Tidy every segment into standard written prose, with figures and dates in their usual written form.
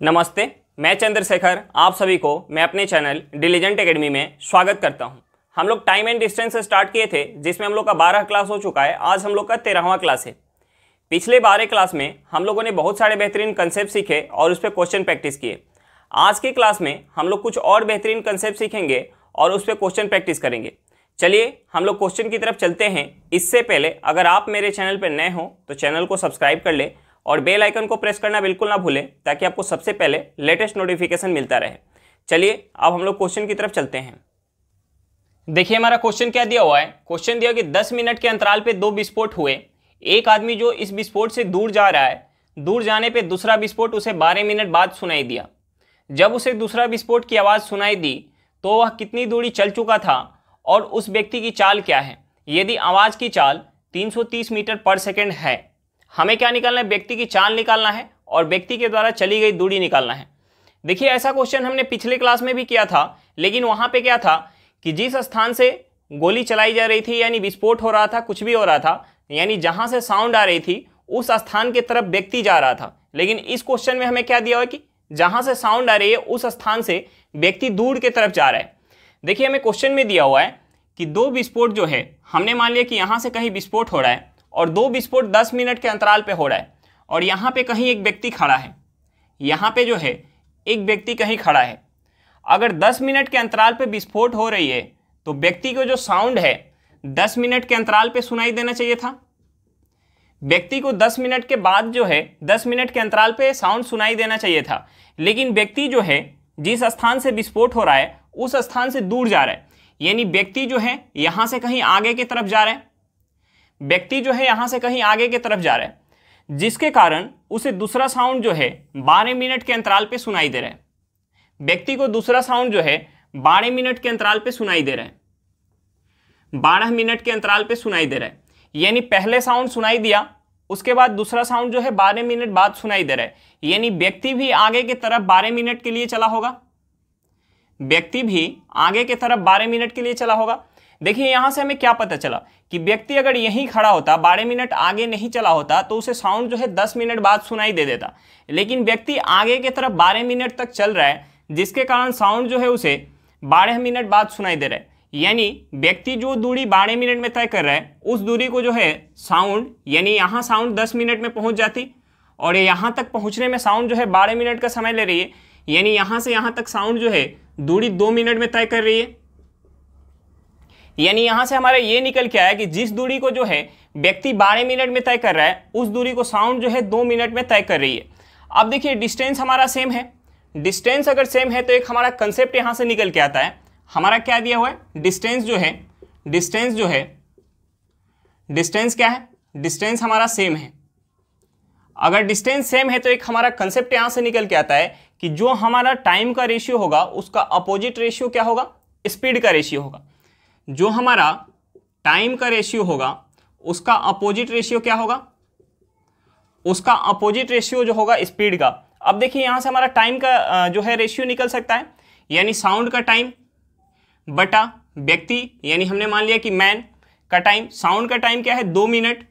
नमस्ते, मैं चंद्रशेखर आप सभी को मैं अपने चैनल डिलीजेंट एकेडमी में स्वागत करता हूं। हम लोग टाइम एंड डिस्टेंस से स्टार्ट किए थे, जिसमें हम लोग का 12 क्लास हो चुका है। आज हम लोग का 13वां क्लास है। पिछले 12 क्लास में हम लोगों ने बहुत सारे बेहतरीन कंसेप्ट सीखे और उस पर क्वेश्चन प्रैक्टिस किए। आज की क्लास में हम लोग कुछ और बेहतरीन कंसेप्ट सीखेंगे और उस पर क्वेश्चन प्रैक्टिस करेंगे। चलिए हम लोग क्वेश्चन की तरफ चलते हैं। इससे पहले अगर आप मेरे चैनल पर नए हो तो चैनल को सब्सक्राइब कर ले और बेल आइकन को प्रेस करना बिल्कुल ना भूलें, ताकि आपको सबसे पहले लेटेस्ट नोटिफिकेशन मिलता रहे। चलिए अब हम लोग क्वेश्चन की तरफ चलते हैं। देखिए हमारा क्वेश्चन क्या दिया हुआ है। क्वेश्चन दिया कि 10 मिनट के अंतराल पे 2 विस्फोट हुए। एक आदमी जो इस विस्फोट से दूर जा रहा है, दूर जाने पे दूसरा विस्फोट उसे 12 मिनट बाद सुनाई दिया। जब उसे दूसरा विस्फोट की आवाज़ सुनाई दी तो वह कितनी दूरी चल चुका था और उस व्यक्ति की चाल क्या है। यदि आवाज़ की चाल 330 मीटर पर सेकेंड है, हमें क्या निकालना है, व्यक्ति की चाल निकालना है और व्यक्ति के द्वारा चली गई दूरी निकालना है। देखिए ऐसा क्वेश्चन हमने पिछले क्लास में भी किया था, लेकिन वहाँ पे क्या था कि जिस स्थान से गोली चलाई जा रही थी, यानी विस्फोट हो रहा था, कुछ भी हो रहा था, यानी जहाँ से साउंड आ रही थी उस स्थान की तरफ व्यक्ति जा रहा था। लेकिन इस क्वेश्चन में हमें क्या दिया हुआ है कि जहाँ से साउंड आ रही है उस स्थान से व्यक्ति दूर की तरफ जा रहा है। देखिए हमें क्वेश्चन में दिया हुआ है कि 2 विस्फोट जो है, हमने मान लिया कि यहाँ से कहीं विस्फोट हो रहा है और 2 विस्फोट 10 मिनट के अंतराल पे हो रहा है और यहाँ पे कहीं एक व्यक्ति खड़ा है। यहाँ पे जो है एक व्यक्ति कहीं खड़ा है। अगर 10 मिनट के अंतराल पे विस्फोट हो रही है तो व्यक्ति को जो साउंड है 10 मिनट के अंतराल पे सुनाई देना चाहिए था। व्यक्ति को 10 मिनट के बाद जो है 10 मिनट के अंतराल पे साउंड सुनाई देना चाहिए था। लेकिन व्यक्ति जो है जिस स्थान से विस्फोट हो रहा है उस स्थान से दूर जा रहा है, यानी व्यक्ति जो है यहाँ से कहीं आगे की तरफ जा रहा है। व्यक्ति जो है यहाँ से कहीं आगे की तरफ जा रहा है, जिसके कारण उसे दूसरा साउंड जो है 12 मिनट के अंतराल पे सुनाई दे रहा है। व्यक्ति को दूसरा साउंड जो है 12 मिनट के अंतराल पे सुनाई दे रहा है। 12 मिनट के अंतराल पे सुनाई दे रहा है, यानी पहले साउंड सुनाई दिया, उसके बाद दूसरा साउंड जो है 12 मिनट बाद सुनाई दे रहा है। यानी व्यक्ति भी आगे की तरफ 12 मिनट के लिए चला होगा। व्यक्ति भी आगे की तरफ 12 मिनट के लिए चला होगा। देखिए यहाँ से हमें क्या पता चला कि व्यक्ति अगर यहीं खड़ा होता, 12 मिनट आगे नहीं चला होता, तो उसे साउंड जो है 10 मिनट बाद सुनाई दे देता। लेकिन व्यक्ति आगे की तरफ 12 मिनट तक चल रहा है, जिसके कारण साउंड जो है उसे 12 मिनट बाद सुनाई दे रहा है। यानी व्यक्ति जो दूरी 12 मिनट में तय कर रहा है उस दूरी को जो है साउंड, यानी यहाँ साउंड 10 मिनट में पहुँच जाती और यहाँ तक पहुँचने में साउंड जो है 12 मिनट का समय ले रही है। यानी यहाँ से यहाँ तक साउंड जो है दूरी 2 मिनट में तय कर रही है। यानी यहाँ से हमारा ये निकल के आया कि जिस दूरी को जो है व्यक्ति 12 मिनट में तय कर रहा है उस दूरी को साउंड जो है 2 मिनट में तय कर रही है। अब देखिए डिस्टेंस हमारा सेम है। डिस्टेंस अगर सेम है तो एक हमारा कंसेप्ट यहाँ से निकल के आता है। हमारा क्या दिया हुआ है, डिस्टेंस जो है डिस्टेंस क्या है, डिस्टेंस हमारा सेम है। अगर डिस्टेंस सेम है तो एक हमारा कंसेप्ट यहाँ से निकल के आता है कि जो हमारा टाइम का रेशियो होगा उसका अपोजिट रेशियो क्या होगा, स्पीड का रेशियो होगा। जो हमारा टाइम का रेशियो होगा उसका अपोजिट रेशियो क्या होगा, उसका अपोजिट रेशियो जो होगा स्पीड का। अब देखिए यहाँ से हमारा टाइम का जो है रेशियो निकल सकता है, यानी साउंड का टाइम बटा व्यक्ति, यानी हमने मान लिया कि मैन का टाइम। साउंड का टाइम क्या है 2 मिनट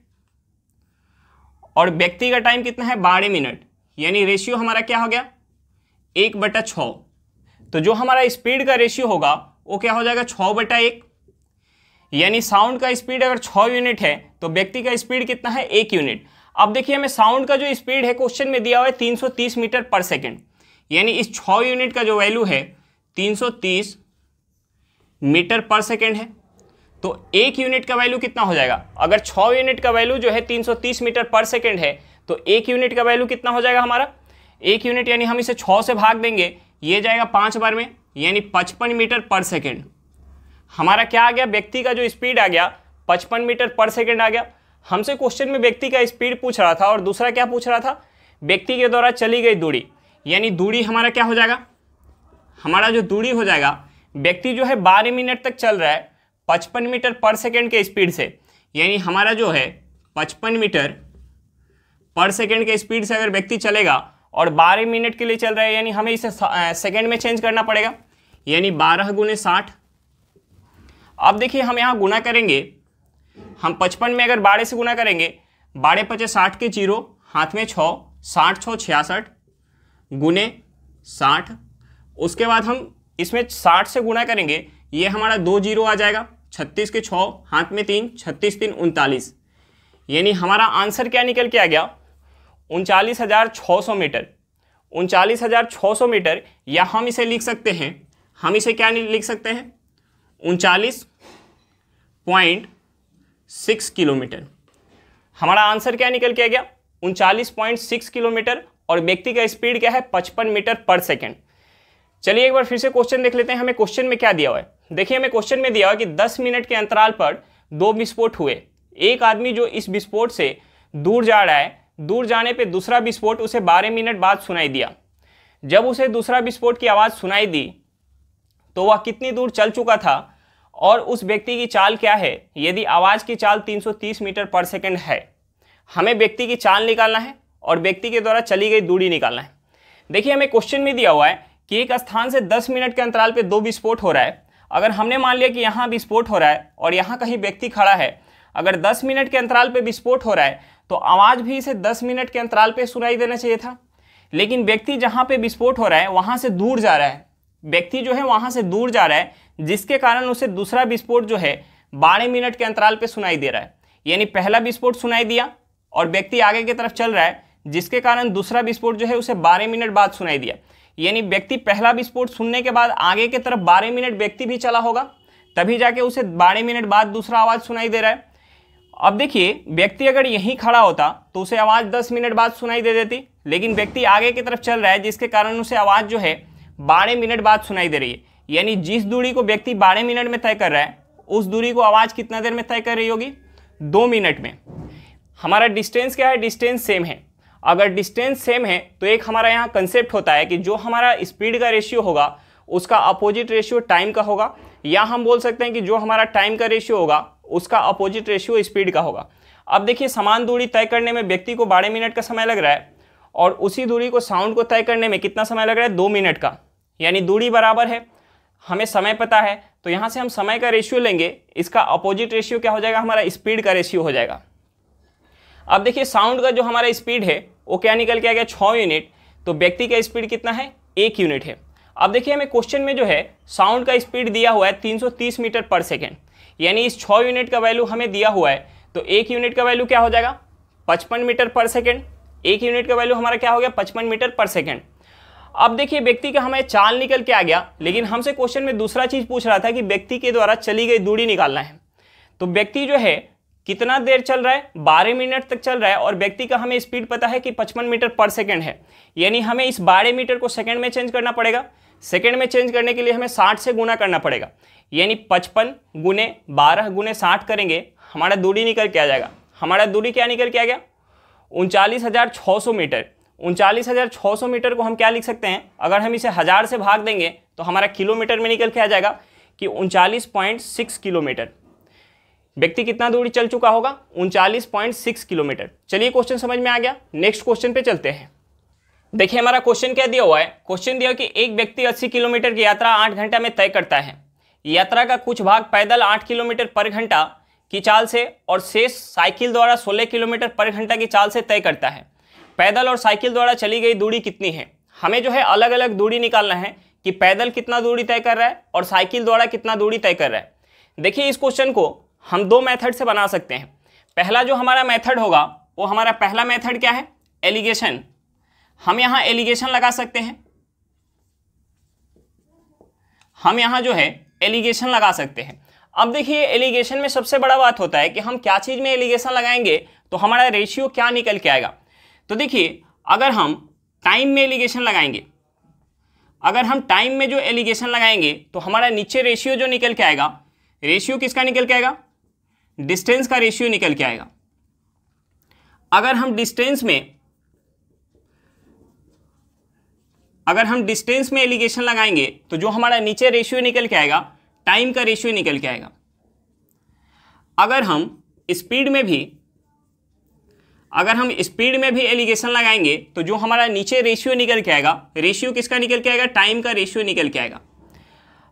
और व्यक्ति का टाइम कितना है 12 मिनट, यानी रेशियो हमारा क्या हो गया 1/6। तो जो हमारा स्पीड का रेशियो होगा वो क्या हो जाएगा 6/1। यानी साउंड का स्पीड अगर 6 यूनिट है तो व्यक्ति का स्पीड कितना है 1 यूनिट। अब देखिए हमें साउंड का जो स्पीड है क्वेश्चन में दिया हुआ है 330 मीटर पर सेकेंड, यानी इस 6 यूनिट का जो वैल्यू है 330 मीटर पर सेकेंड है। तो 1 यूनिट का वैल्यू कितना हो जाएगा, अगर 6 यूनिट का वैल्यू जो है 330 मीटर पर सेकेंड है तो 1 यूनिट का वैल्यू कितना हो जाएगा हमारा 1 यूनिट, यानी हम इसे 6 से भाग देंगे, ये जाएगा 5 बार में, यानी 55 मीटर पर सेकेंड। हमारा क्या आ गया, व्यक्ति का जो स्पीड आ गया 55 मीटर पर सेकेंड आ गया। हमसे क्वेश्चन में व्यक्ति का स्पीड पूछ रहा था और दूसरा क्या पूछ रहा था, व्यक्ति के द्वारा चली गई दूरी। यानी दूरी हमारा क्या हो जाएगा, हमारा जो दूरी हो जाएगा, व्यक्ति जो है 12 मिनट तक चल रहा है 55 मीटर पर सेकेंड के स्पीड से, यानी हमारा जो है 55 मीटर पर सेकेंड के स्पीड से अगर व्यक्ति चलेगा और 12 मिनट के लिए चल रहा है, यानी हमें इसे सेकेंड में चेंज करना पड़ेगा, यानी 12 × 60। अब देखिए हम यहाँ गुना करेंगे, हम 55 में अगर 12 से गुना करेंगे, 12 × 5 = 60 के 0, हाथ में 6, 60 × 6 = 66, गुने 60, उसके बाद हम इसमें 60 से गुणा करेंगे, ये हमारा 2 जीरो आ जाएगा, 36 के 6 हाथ में 3, 36 3 39, यानी हमारा आंसर क्या निकल के आ गया 39,600 मीटर। 39,600 मीटर, या हम इसे लिख सकते हैं, हम इसे क्या लिख सकते हैं 39.6 किलोमीटर। हमारा आंसर क्या निकल के आ गया 39.6 किलोमीटर, और व्यक्ति का स्पीड क्या है 55 मीटर पर सेकेंड। चलिए एक बार फिर से क्वेश्चन देख लेते हैं, हमें क्वेश्चन में क्या दिया हुआ है। देखिए हमें क्वेश्चन में दिया हुआ है कि 10 मिनट के अंतराल पर 2 विस्फोट हुए। एक आदमी जो इस विस्फोट से दूर जा रहा है, दूर जाने पे दूसरा विस्फोट उसे 12 मिनट बाद सुनाई दिया। जब उसे दूसरा विस्फोट की आवाज़ सुनाई दी तो वह कितनी दूर चल चुका था, और उस व्यक्ति की चाल क्या है यदि आवाज़ की चाल 330 मीटर पर सेकेंड है। हमें व्यक्ति की चाल निकालना है और व्यक्ति के द्वारा चली गई दूरी निकालना है। देखिए हमें क्वेश्चन में दिया हुआ है कि एक स्थान से 10 मिनट के अंतराल पे 2 विस्फोट हो रहा है। अगर हमने मान लिया कि यहाँ विस्फोट हो रहा है और यहाँ कहीं व्यक्ति खड़ा है, अगर 10 मिनट के अंतराल पे विस्फोट हो रहा है तो आवाज़ भी इसे 10 मिनट के अंतराल पे सुनाई देना चाहिए था। लेकिन व्यक्ति जहाँ पे विस्फोट हो रहा है वहाँ से दूर जा रहा है, व्यक्ति जो है वहाँ से दूर जा रहा है, जिसके कारण उसे दूसरा विस्फोट जो है 12 मिनट के अंतराल पे सुनाई दे रहा है। यानी पहला विस्फोट सुनाई दिया और व्यक्ति आगे की तरफ चल रहा है, जिसके कारण दूसरा विस्फोट जो है उसे 12 मिनट बाद सुनाई दिया। यानी व्यक्ति पहला विस्फोट सुनने के बाद आगे की तरफ 12 मिनट व्यक्ति भी चला होगा, तभी जाके उसे 12 मिनट बाद दूसरा आवाज़ सुनाई दे रहा है। अब देखिए व्यक्ति अगर यहीं खड़ा होता तो उसे आवाज़ 10 मिनट बाद सुनाई दे देती, लेकिन व्यक्ति आगे की तरफ चल रहा है, जिसके कारण उसे आवाज़ जो है 12 मिनट बाद सुनाई दे रही है। यानी जिस दूरी को व्यक्ति 12 मिनट में तय कर रहा है, उस दूरी को आवाज़ कितना देर में तय कर रही होगी 2 मिनट में। हमारा डिस्टेंस क्या है, डिस्टेंस सेम है। अगर डिस्टेंस सेम है तो एक हमारा यहाँ कंसेप्ट होता है कि जो हमारा स्पीड का रेशियो होगा उसका अपोजिट रेशियो टाइम का होगा, या हम बोल सकते हैं कि जो हमारा टाइम का रेशियो होगा उसका अपोजिट रेशियो स्पीड का होगा। अब देखिए समान दूरी तय करने में व्यक्ति को 12 मिनट का समय लग रहा है, और उसी दूरी को साउंड को तय करने में कितना समय लग रहा है 2 मिनट का। यानी दूरी बराबर है, हमें समय पता है, तो यहाँ से हम समय का रेशियो लेंगे, इसका अपोजिट रेशियो क्या हो जाएगा हमारा स्पीड का रेशियो हो जाएगा। अब देखिए साउंड का जो हमारा स्पीड है वो क्या निकल के आ गया 6 यूनिट, तो व्यक्ति का स्पीड कितना है 1 यूनिट है। अब देखिए हमें क्वेश्चन में जो है साउंड का स्पीड दिया हुआ है 330 मीटर पर सेकेंड, यानी इस 6 यूनिट का वैल्यू हमें दिया हुआ है, तो 1 यूनिट का वैल्यू क्या हो जाएगा 55 मीटर पर सेकेंड। 1 यूनिट का वैल्यू हमारा क्या हो गया 55 मीटर पर सेकेंड। अब देखिए व्यक्ति का हमें चाल निकल के आ गया, लेकिन हमसे क्वेश्चन में दूसरा चीज़ पूछ रहा था कि व्यक्ति के द्वारा चली गई दूरी निकालना है। तो व्यक्ति जो है कितना देर चल रहा है 12 मिनट तक चल रहा है, और व्यक्ति का हमें स्पीड पता है कि 55 मीटर पर सेकेंड है। यानी हमें इस 12 मीटर को सेकेंड में चेंज करना पड़ेगा। सेकेंड में चेंज करने के लिए हमें 60 से गुना करना पड़ेगा, यानी 55 गुने 12 गुने 60 करेंगे, हमारा दूरी निकल के आ जाएगा। हमारा दूरी क्या निकल के आ गया 39,600 मीटर। 39,600 मीटर को हम क्या लिख सकते हैं, अगर हम इसे 1000 से भाग देंगे तो हमारा किलोमीटर में निकल के आ जाएगा कि 39.6 किलोमीटर। व्यक्ति कितना दूरी चल चुका होगा 39.6 किलोमीटर। चलिए क्वेश्चन समझ में आ गया, नेक्स्ट क्वेश्चन पे चलते हैं। देखिए हमारा क्वेश्चन क्या दिया हुआ है, क्वेश्चन दिया कि एक व्यक्ति 80 किलोमीटर की यात्रा 8 घंटा में तय करता है। यात्रा का कुछ भाग पैदल 8 किलोमीटर पर घंटा की चाल से और शेष साइकिल द्वारा 16 किलोमीटर पर घंटा की चाल से तय करता है। पैदल और साइकिल द्वारा चली गई दूरी कितनी है। हमें जो है अलग अलग दूरी निकालना है कि पैदल कितना दूरी तय कर रहा है और साइकिल द्वारा कितना दूरी तय कर रहा है। देखिए इस क्वेश्चन को हम 2 मेथड से बना सकते हैं। पहला जो हमारा मेथड होगा वो हमारा पहला मेथड क्या है, एलिगेशन। हम यहाँ एलिगेशन लगा सकते हैं, हम यहाँ जो है एलिगेशन लगा सकते हैं। अब देखिए एलिगेशन में सबसे बड़ा बात होता है कि हम क्या चीज़ में एलिगेशन लगाएंगे तो हमारा रेशियो क्या निकल के आएगा। तो देखिए अगर हम टाइम में एलिगेशन लगाएंगे, अगर हम टाइम में जो एलिगेशन लगाएंगे तो हमारा नीचे रेशियो जो निकल के आएगा, रेशियो किसका निकल के आएगा, डिस्टेंस का रेशियो निकल के आएगा। अगर हम डिस्टेंस में एलिगेशन लगाएंगे तो जो हमारा नीचे रेशियो निकल के आएगा टाइम का रेशियो निकल के आएगा। अगर हम स्पीड में भी एलिगेशन लगाएंगे तो जो हमारा नीचे रेशियो निकल के आएगा, रेशियो किसका निकल के आएगा, टाइम का रेशियो निकल के आएगा।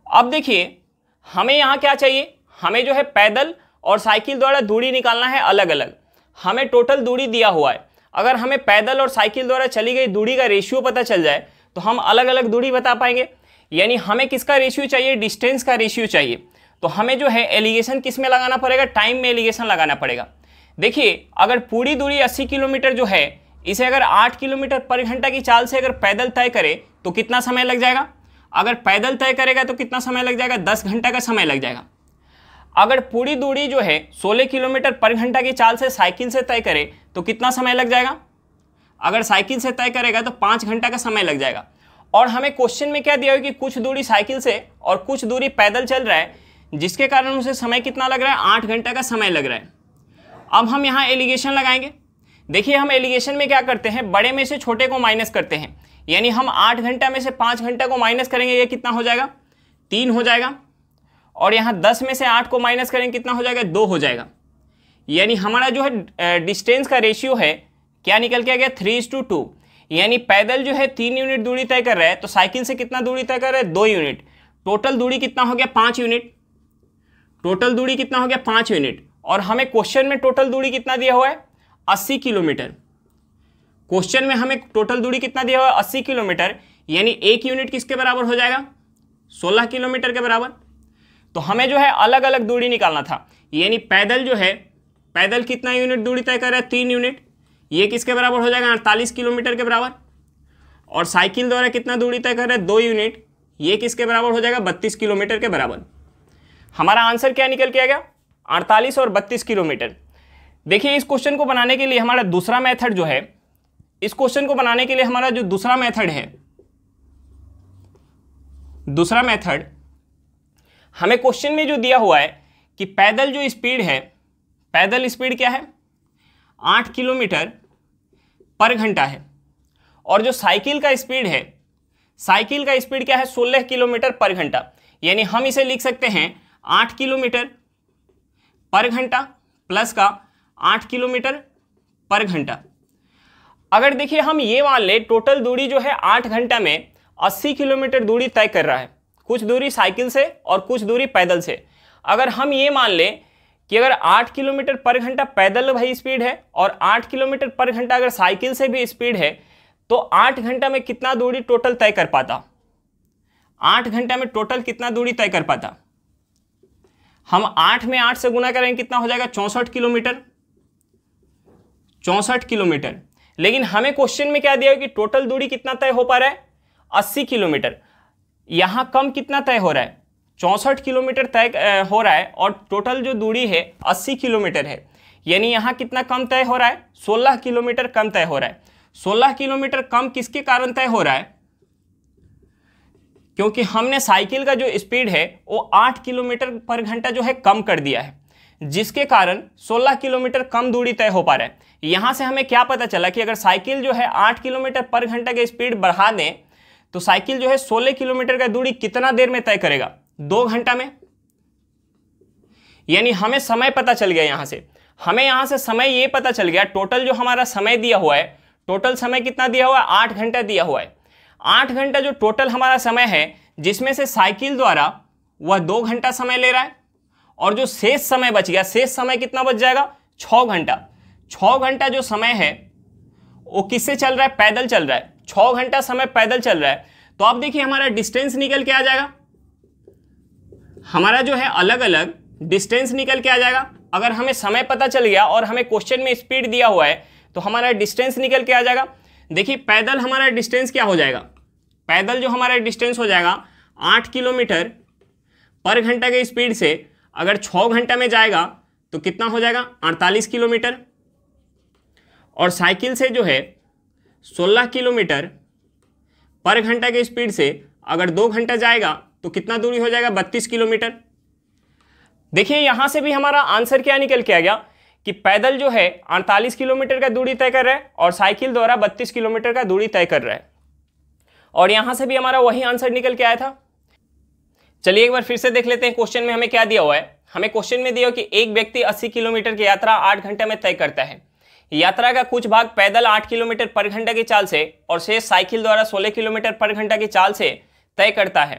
अब देखिए हमें यहाँ क्या चाहिए, हमें जो है पैदल और साइकिल द्वारा दूरी निकालना है अलग अलग। हमें टोटल दूरी दिया हुआ है, अगर हमें पैदल और साइकिल द्वारा चली गई दूरी का रेशियो पता चल जाए तो हम अलग अलग दूरी बता पाएंगे। यानी हमें किसका रेशियो चाहिए, डिस्टेंस का रेशियो चाहिए। तो हमें जो है एलिगेशन किस में लगाना पड़ेगा, टाइम में एलिगेशन लगाना पड़ेगा। देखिए अगर पूरी दूरी 80 किलोमीटर जो है इसे अगर 8 किलोमीटर पर घंटा की चाल से अगर पैदल तय करे तो कितना समय लग जाएगा। अगर पैदल तय करेगा तो कितना समय लग जाएगा, 10 घंटा का समय लग जाएगा। अगर पूरी दूरी जो है 16 किलोमीटर पर घंटा की चाल से साइकिल से तय करे तो कितना समय लग जाएगा। अगर साइकिल से तय करेगा तो 5 घंटा का समय लग जाएगा। और हमें क्वेश्चन में क्या दिया है कि कुछ दूरी साइकिल से और कुछ दूरी पैदल चल रहा है, जिसके कारण उसे समय कितना लग रहा है, 8 घंटा का समय लग रहा है। अब हम यहाँ एलिगेशन लगाएंगे। देखिए हम एलिगेशन में क्या करते हैं, बड़े में से छोटे को माइनस करते हैं। यानी हम 8 घंटा में से 5 घंटा को माइनस करेंगे, ये कितना हो जाएगा, 3 हो जाएगा। और यहाँ 10 में से 8 को माइनस करेंगे, कितना हो जाएगा, 2 हो जाएगा। यानी हमारा जो है डिस्टेंस का रेशियो है क्या निकल के आ गया, 3:2। यानी पैदल जो है 3 यूनिट दूरी तय कर रहा है तो साइकिल से कितना दूरी तय कर रहा है, 2 यूनिट। टोटल दूरी कितना हो गया, 5 यूनिट। टोटल दूरी कितना हो गया, 5 यूनिट। और हमें क्वेश्चन में टोटल दूरी कितना दिया हुआ है, 80 किलोमीटर। क्वेश्चन में हमें टोटल दूरी कितना दिया हुआ है, 80 किलोमीटर। यानी 1 यूनिट किसके बराबर हो जाएगा, 16 किलोमीटर के बराबर। तो हमें जो है अलग अलग दूरी निकालना था। यानी पैदल जो है, पैदल कितना यूनिट दूरी तय कर रहा है, 3 यूनिट। ये किसके बराबर हो जाएगा, 48 किलोमीटर के बराबर। और साइकिल द्वारा कितना दूरी तय कर रहा है, 2 यूनिट। ये किसके बराबर हो जाएगा, 32 किलोमीटर के बराबर। हमारा आंसर क्या निकल के आ गया, 48 और 32 किलोमीटर। देखिए इस क्वेश्चन को बनाने के लिए हमारा दूसरा मेथड जो है, इस क्वेश्चन को बनाने के लिए हमारा जो दूसरा मेथड है, दूसरा मेथड हमें क्वेश्चन में जो दिया हुआ है कि पैदल जो स्पीड है, पैदल स्पीड क्या है, 8 किलोमीटर पर घंटा है। और जो साइकिल का स्पीड है, साइकिल का स्पीड क्या है, 16 किलोमीटर पर घंटा। यानी हम इसे लिख सकते हैं 8 किलोमीटर पर घंटा प्लस का 8 किलोमीटर पर घंटा। अगर देखिए हम ये मान ले टोटल दूरी जो है 8 घंटा में 80 किलोमीटर दूरी तय कर रहा है, कुछ दूरी साइकिल से और कुछ दूरी पैदल से। अगर हम ये मान लें कि अगर 8 किलोमीटर पर घंटा पैदल भाई स्पीड है और 8 किलोमीटर पर घंटा अगर साइकिल से भी स्पीड है, तो 8 घंटा में कितना दूरी टोटल तय कर पाता, 8 घंटा में टोटल कितना दूरी तय कर पाता। हम 8 में 8 से गुना करेंगे, कितना हो जाएगा, 64 किलोमीटर, 64 किलोमीटर। लेकिन हमें क्वेश्चन में क्या दिया है कि टोटल दूरी कितना तय हो पा रहा है, 80 किलोमीटर। यहां कम कितना तय हो रहा है, 64 किलोमीटर तय हो रहा है और टोटल जो दूरी है 80 किलोमीटर है। यानी यहां कितना कम तय हो रहा है, 16 किलोमीटर कम तय हो रहा है। 16 किलोमीटर कम किसके कारण तय हो रहा है, क्योंकि हमने साइकिल का जो स्पीड है वो 8 किलोमीटर पर घंटा जो है कम कर दिया है, जिसके कारण 16 किलोमीटर कम दूरी तय हो पा रहा है। यहां से हमें क्या पता चला कि अगर साइकिल जो है 8 किलोमीटर पर घंटा की स्पीड बढ़ा दें तो साइकिल जो है 16 किलोमीटर का दूरी कितना देर में तय करेगा, 2 घंटा में। यानी हमें समय पता चल गया। यहां से हमें यहां से समय ये पता चल गया, टोटल जो हमारा समय दिया हुआ है, टोटल समय कितना दिया हुआ है, 8 घंटा दिया हुआ है। 8 घंटा जो टोटल हमारा समय है, जिसमें से साइकिल द्वारा वह 2 घंटा समय ले रहा है और जो शेष समय बच गया, शेष समय कितना बच जाएगा, 6 घंटा। 6 घंटा जो समय है वो किससे चल रहा है, पैदल चल रहा है। 6 घंटा समय पैदल चल रहा है। तो आप देखिए हमारा डिस्टेंस निकल के आ जाएगा, हमारा जो है अलग अलग डिस्टेंस निकल के आ जाएगा। अगर हमें समय पता चल गया और हमें क्वेश्चन में स्पीड दिया हुआ है तो हमारा डिस्टेंस निकल के आ जाएगा। देखिए पैदल हमारा डिस्टेंस क्या हो जाएगा, पैदल जो हमारा डिस्टेंस हो जाएगा 8 किलोमीटर पर घंटा के स्पीड से अगर 6 घंटा में जाएगा तो कितना हो जाएगा, 48 किलोमीटर। और साइकिल से जो है 16 किलोमीटर पर घंटा के स्पीड से अगर 2 घंटा जाएगा तो कितना दूरी हो जाएगा, 32 किलोमीटर। देखिए यहां से भी हमारा आंसर क्या निकल के आ गया कि पैदल जो है 48 किलोमीटर का दूरी तय कर रहा है और साइकिल द्वारा 32 किलोमीटर का दूरी तय कर रहा है। और यहां से भी हमारा वही आंसर निकल के आया था। चलिए एक बार फिर से देख लेते हैं क्वेश्चन में हमें क्या दिया हुआ है। हमें क्वेश्चन में दिया कि एक व्यक्ति 80 किलोमीटर की यात्रा 8 घंटे में तय करता है। यात्रा का कुछ भाग पैदल 8 किलोमीटर पर घंटा की चाल से और शेष साइकिल द्वारा 16 किलोमीटर पर घंटा की चाल से तय करता है।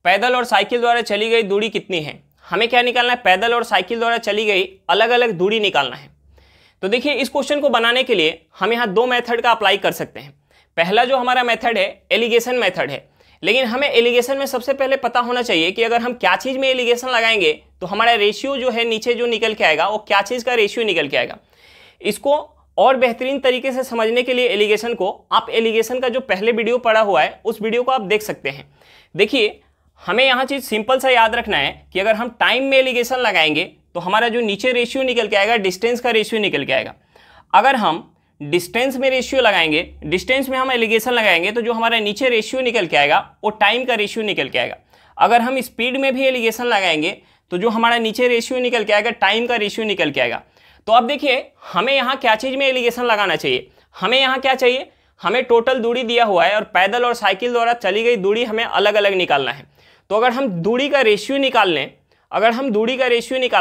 पैदल और साइकिल द्वारा चली गई दूरी कितनी है। हमें क्या निकालना है, पैदल और साइकिल द्वारा चली गई अलग अलग दूरी निकालना है। तो देखिए इस क्वेश्चन को बनाने के लिए हम यहाँ दो मेथड का अप्लाई कर सकते हैं। पहला जो हमारा मेथड है एलिगेशन मेथड है, लेकिन हमें एलिगेशन में सबसे पहले पता होना चाहिए कि अगर हम क्या चीज़ में एलिगेशन लगाएंगे तो हमारा रेशियो जो है नीचे जो निकल के आएगा वो क्या चीज़ का रेशियो निकल के आएगा। इसको और बेहतरीन तरीके से समझने के लिए एलिगेशन को आप एलिगेशन का जो पहले वीडियो पढ़ा हुआ है उस वीडियो को आप देख सकते हैं। देखिए हमें यहाँ चीज़ सिंपल सा याद रखना है कि अगर हम टाइम में एलिगेशन लगाएंगे तो हमारा जो नीचे रेशियो निकल के आएगा डिस्टेंस का रेशियो निकल के आएगा। अगर हम डिस्टेंस में रेशियो लगाएंगे, डिस्टेंस में हम एलिगेशन लगाएंगे तो जो हमारा नीचे रेशियो निकल के आएगा वो टाइम का रेशियो निकल के आएगा। अगर हम स्पीड में भी एलिगेशन लगाएंगे तो जो हमारा नीचे रेशियो निकल के आएगा टाइम का रेशियो निकल के आएगा। तो अब देखिए हमें यहाँ क्या चीज़ में एलिगेशन लगाना चाहिए। हमें यहाँ क्या चाहिए, हमें टोटल दूरी दिया हुआ है और पैदल और साइकिल द्वारा चली गई दूरी हमें अलग अलग निकालना है। तो अगर हम दूरी का रेशियो निकाल